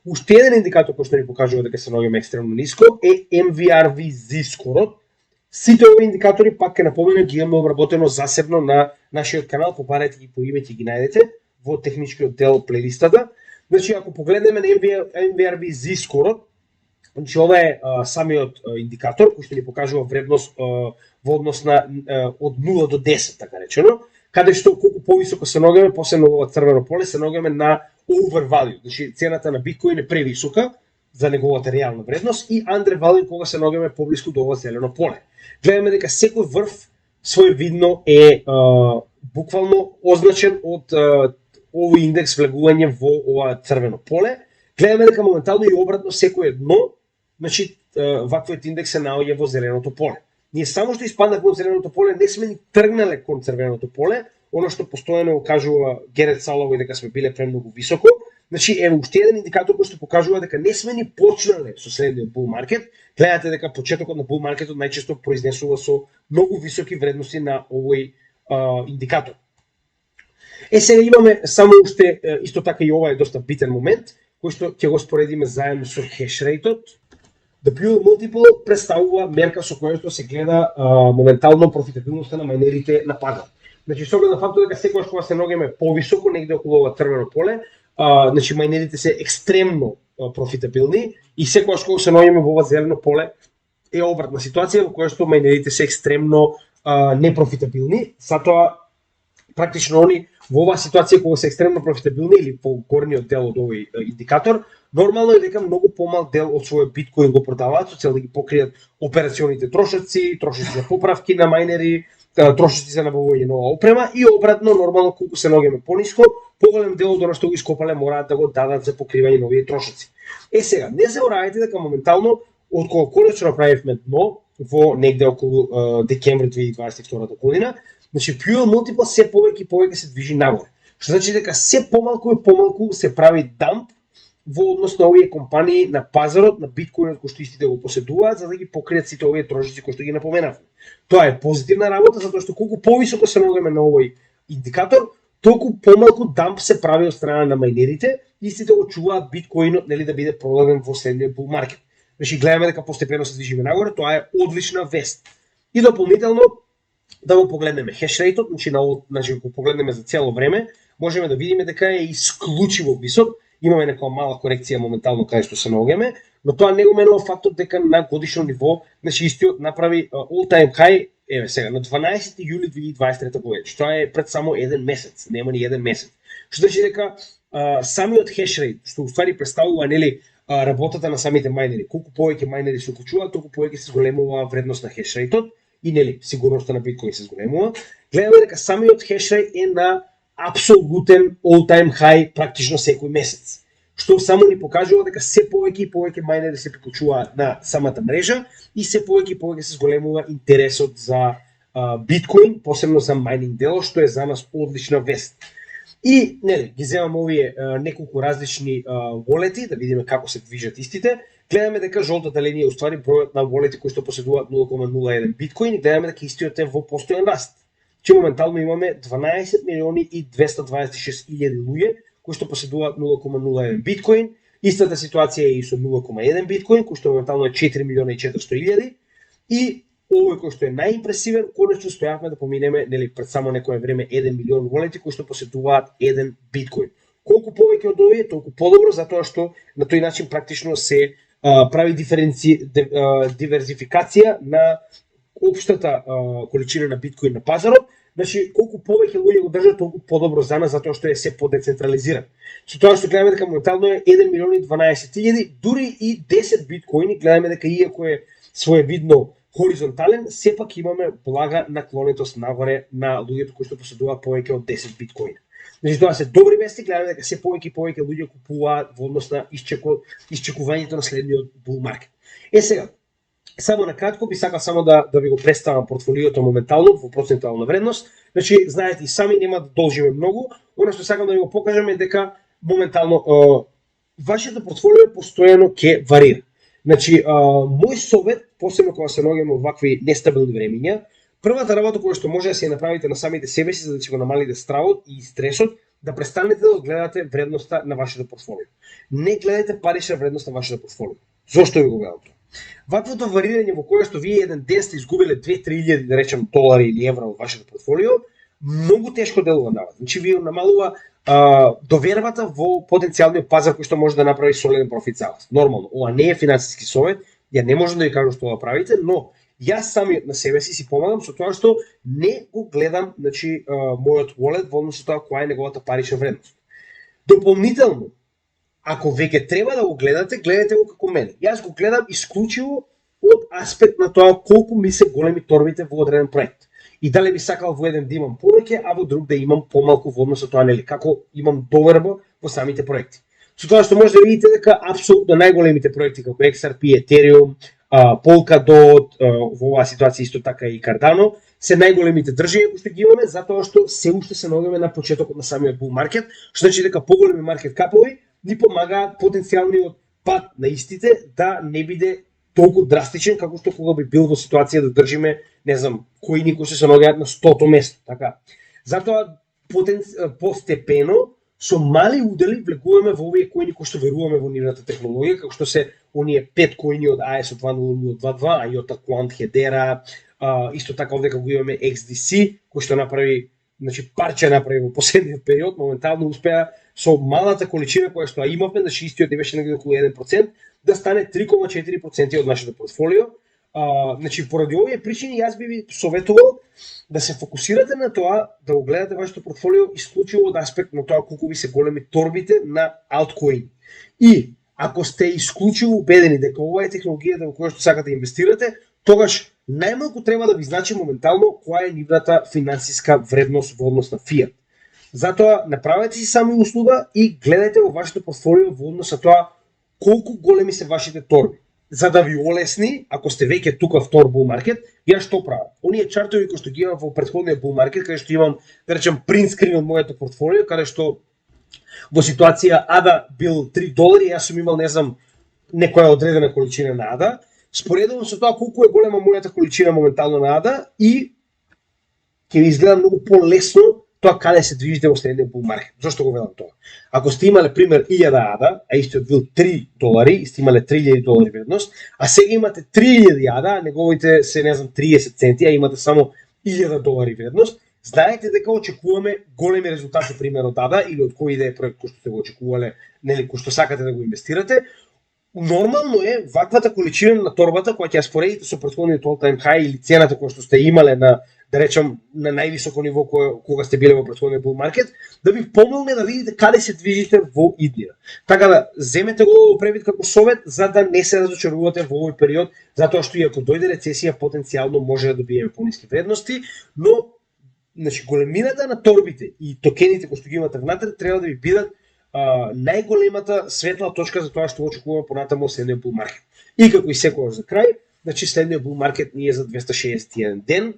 Уште еден индикатор кој што ни покажува дека се наоѓаме екстремно ниско е MVRV Z-скорот. Сите овие индикатори, пак ќе напоменам, ги имаме обработено засебно на нашиот канал, побарете ги по име, ќе ги најдете во техничкиот дел плейлистата. Значи ако погледнеме на MVRV Z-скорот, значи ова е самиот индикатор кој што ни покажува вредност во однос на од 0 до 10 така речено, каде што колку повисоко се наоѓаме, посебно во црвено поле, се наоѓаме на overvalue, значи цената на биткоин е превисока за неговата реална вредност и undervalue кога се наоѓаме поблиску до ова зелено поле. Гледаме дека секој врв своевидно е буквално означен од овој индекс влегување во ова црвено поле. Гледаме дека моментално и обратно секој едно, значи ваквиот индекс се наоѓа во зеленото поле. Ние само што испаднавме од зеленото поле, не сме ни тргнале кон црвеното поле, оно што постојано го кажува Герет Саловој дека сме биле премногу високо. Значи еве уште еден индикатор кој што покажува дека не сме ни почнале со следниот bull market. Гледате дека почетокот на bull marketот најчесто произнесува со многу високи вредности на овој индикатор. Сега имаме само уште исто така и ова е доста битен момент кој што ќе го споредиме заедно со hash rate-от. The Pure Multiple представува мерка со која што се гледа моментално профитабилноста на мајнерите на пазар. Значи со оглед на фактот дека секогаш кога се наоѓаме повисоко негде околу ова црвено поле, значи мајнерите се екстремно профитабилни и секогаш кога се наоѓаме во ова зелено поле е обратна ситуација во која што мајнерите се екстремно непрофитабилни. Затоа практично они во оваа ситуација кога се екстремно профитабилни или по горниот дел од овој индикатор, нормално е дека многу помал дел од својот биткоин го продаваат со цел да ги покријат операционите трошоци за поправки на мајнери, трошоци за набавување нова опрема и обратно нормално колку се наоѓаме пониско, поголем дел од она што го ископале мораат да го дадат за покривање нови трошоци. Сега, не заборавајте дека моментално од кога конечно направивме дно во негде околу декември 2022 година, значи fuel multiple се повеќе и повеќе се движи нагоре. Што значи дека се помалку и помалку се прави дамп во однос на овие компании на пазарот на биткоинот кои што истите го поседуваат за да ги покријат сите овие трошоци кои што ги напоменавме. Тоа е позитивна работа затоа што колку повисоко се наоѓаме на овој индикатор, толку помалку дамп се прави од страна на мајнерите, истите го чуваат биткоинот нели да биде продаден во следниот bull market. Значи гледаме дека постепено се движиме нагоре, тоа е одлична вест. И дополнително да го погледнеме хешрейтот, значи го погледнеме за цело време, можеме да видиме дека е исклучиво висок. Имаме некоја мала корекција моментално каде што се наоѓаме, но тоа не го менува фактот дека на годишно ниво, значи истиот направи all time high, еве сега на 12 јули 2023 година, што е пред само еден месец, нема ни еден месец. Што значи дека самиот хешрейт, што уствари представува нели работата на самите мајнери, колку повеќе мајнери се уклучуваат, толку повеќе се зголемува вредност на хешрейтот и нели сигурноста на биткоин се зголемува. Гледаме дека самиот хешрейт е на апсолутен all-time high практично секој месец, што само ни покажува дека се повеќе и повеќе мајнери се приклучуваат на самата мрежа и се повеќе и повеќе се зголемува интересот за биткоин, посебно за мајнинг дело, што е за нас одлична вест. И нели ги земаме овие неколку различни волети да видиме како се движат истите. Гледаме дека жолтата линија уствари бројот на волети кои што поседуваат 0,01 биткоин и гледаме дека истиот е во постојан раст. Че моментално имаме 12 милиони и 226 илјади луѓе кои што поседуваат 0,01 биткоин. Истата ситуација е и со 0,1 биткоин, кој што моментално е 4 милиона и 400 илјади. И овој кој што е најимпресивен, конечно стојавме да поминеме нели пред само некое време 1 милион волети кои што поседуваат 1 биткоин. Колку повеќе од овие, толку подобро, затоа што на тој начин практично се прави диверзификација на општата количина на биткоин на пазарот. Значи, колку повеќе луѓе го држат, толку подобро за нас, затоа што е се подецентрализиран. Со тоа што гледаме дека моментално е 1 милион и 12 илјади, дури и 10 биткоини, гледаме дека иако е своевидно хоризонтален, сепак имаме блага наклонетост нагоре на луѓето кои што поседуваат повеќе од 10 биткоина. Значи, тоа се добри вести, гледаме дека се повеќе и повеќе луѓе купуваат во однос на исчекувањето на следниот bull market. Сега, само на кратко би сакал само да ви го представам портфолиото моментално во процентуална вредност. Значи, знаете и сами нема да должиме многу. Оно што сакам да ви го покажам е дека моментално вашето портфолио постојано ќе варира. Значи, мој совет, посебно кога се наоѓаме во вакви нестабилни времиња, првата работа која што може да се направите на самите себе си за да си го намалите стравот и стресот, да престанете да гледате вредноста на вашето портфолио. Не гледате парична вредност на вашето портфолио. Зошто ви го гледам тоа? Ваквото варирање во кое што вие еден ден сте изгубиле 2-3 илјади, да речем, долари или евра од вашето портфолио, многу тешко делува на вас. Значи, вие намалува довербата во потенцијалниот пазар кој што може да направи солиден профит за вас. Нормално, ова не е финансиски совет, ја не можам да ви кажам што да правите, но јас самиот на себе си помагам со тоа што не го гледам, значи, мојот wallet во однос со тоа која е неговата парична вредност. Дополнително, ако веќе треба да го гледате, гледате го како мене. Јас го гледам исклучиво од аспект на тоа колку ми се големи торбите во одреден проект. И дали би сакал во еден да имам повеќе, а во друг да имам помалку во однос со тоа, нели, како имам доверба во самите проекти. Со тоа што може да видите дека апсолутно најголемите проекти како XRP, Ethereum, Polkadot, во оваа ситуација исто така и Cardano, се најголемите држави кои што ги имаме, затоа што се уште се наоѓаме на почетокот на самиот bull market, што значи дека поголеми маркет капови ни помагаат потенцијалниот пат на истите да не биде толку драстичен како што кога би бил во ситуација да држиме, не знам, коини кои се наоѓаат на 100-то место, така. Затоа постепено со мали удели влегуваме во овие коини кои што веруваме во нивната технологија, како што се оние 5 коини од ISO 20022, IOTA Quant, Hedera, исто така овде како имаме XDC, кој што направи, значи парче направи во последниот период, моментално успеа со малата количина која што имавме, значи истиот не беше некаде околу 1%, да стане 3,4% од нашето портфолио. Значи, поради овие причини, јас би ви советувал да се фокусирате на тоа, да го гледате вашето портфолио исклучиво од аспект на тоа колку ви се големи торбите на алткоини. И ако сте исклучиво убедени дека ова е технологијата во која што сакате да инвестирате, тогаш најмалку треба да ви значи моментално која е нивната финансиска вредност во однос на фиат. Затоа направете си сами услуга и гледајте во вашето портфолио во однос на тоа колку големи се вашите торби. За да ви олесни, ако сте веќе тука втор bull market, ја што правам? Оние чартови кои што ги имам во претходниот bull market, каде што имам, да речем, принт скрин од моето портфолио, каде што во ситуација ADA бил $3, јас сум имал, не знам, некоја одредена количина на ADA, споредувам со тоа колку е голема мојата количина моментално на ADA и ќе ви изгледа многу полесно тоа каде се движите во следниот bull market. Зошто го велам тоа? Ако сте имале пример 1000 ADA, а истиот бил $3 и сте имале $3000 вредност, а сега имате 3000 ADA, а неговите се, не знам, 30 центи, а имате само $1000 вредност, знаете дека очекуваме големи резултати пример од ADA или од кој да е проект кој што сте го очекувале, нели, кој што сакате да го инвестирате. Нормално е ваквата количина на торбата која ќе ја споредите со претходниот all time high или цената која што сте имале на, да речем, на највисоко ниво кога сте биле во претходниот bull market, да ви помогне да видите каде се движите во иднина. Така да земете го превид како совет за да не се разочарувате во овој период, затоа што и ако дојде рецесија потенцијално може да добиеме пониски вредности, но значи големината на торбите и токените кои што ги имате внатре треба да ви бидат најголемата светла точка за тоа што очекуваме понатаму следниот bull market. И како и секогаш за крај, значи следниот bull market ни е за 261 ден.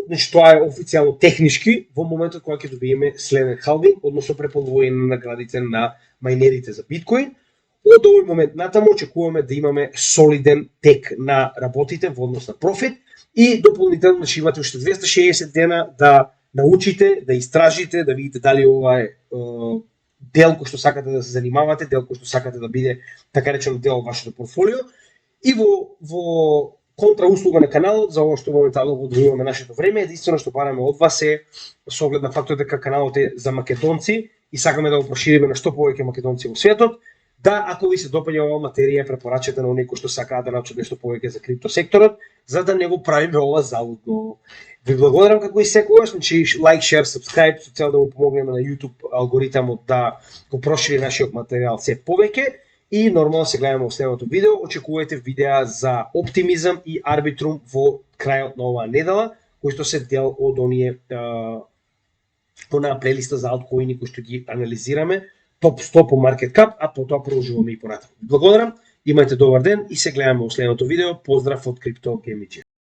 Значи тоа е официјално технички во моментот кога ќе добиеме следен халвинг, односно преполовување на наградите на мајнерите за биткоин. Од овој момент натаму очекуваме да имаме солиден тек на работите во однос на профит и дополнително, значи имате уште 260 дена да научите, да истражите, да видите дали ова е дел кој што сакате да се занимавате, дел кој што сакате да биде, така речено, дел од вашето портфолио. И во контрауслуга на каналот, за ова што моментално го одвојуваме нашето време, единствено што бараме од вас е, со оглед на фактот дека каналот е за македонци и сакаме да го прошириме на што повеќе македонци во светот, да, ако ви се допаѓа оваа материја, препорачате на оние кои што сакаат да научат нешто повеќе за криптосекторот, за да не го правиме ова залудно. Ви благодарам како и секогаш, значи лайк, шер, сабскрајб со цел да му помогнеме на YouTube алгоритамот да го прошири нашиот материјал се повеќе и нормално се гледаме во следното видео. Очекувајте видеа за оптимизам и арбитрум во крајот на оваа недела, кои што се дел од оние онаа плейлиста за алткоини кои што ги анализираме, топ 100 по market cap, а потоа продолжуваме и понатаму. Благодарам, имајте добар ден и се гледаме во следното видео. Поздрав од Crypto GameG.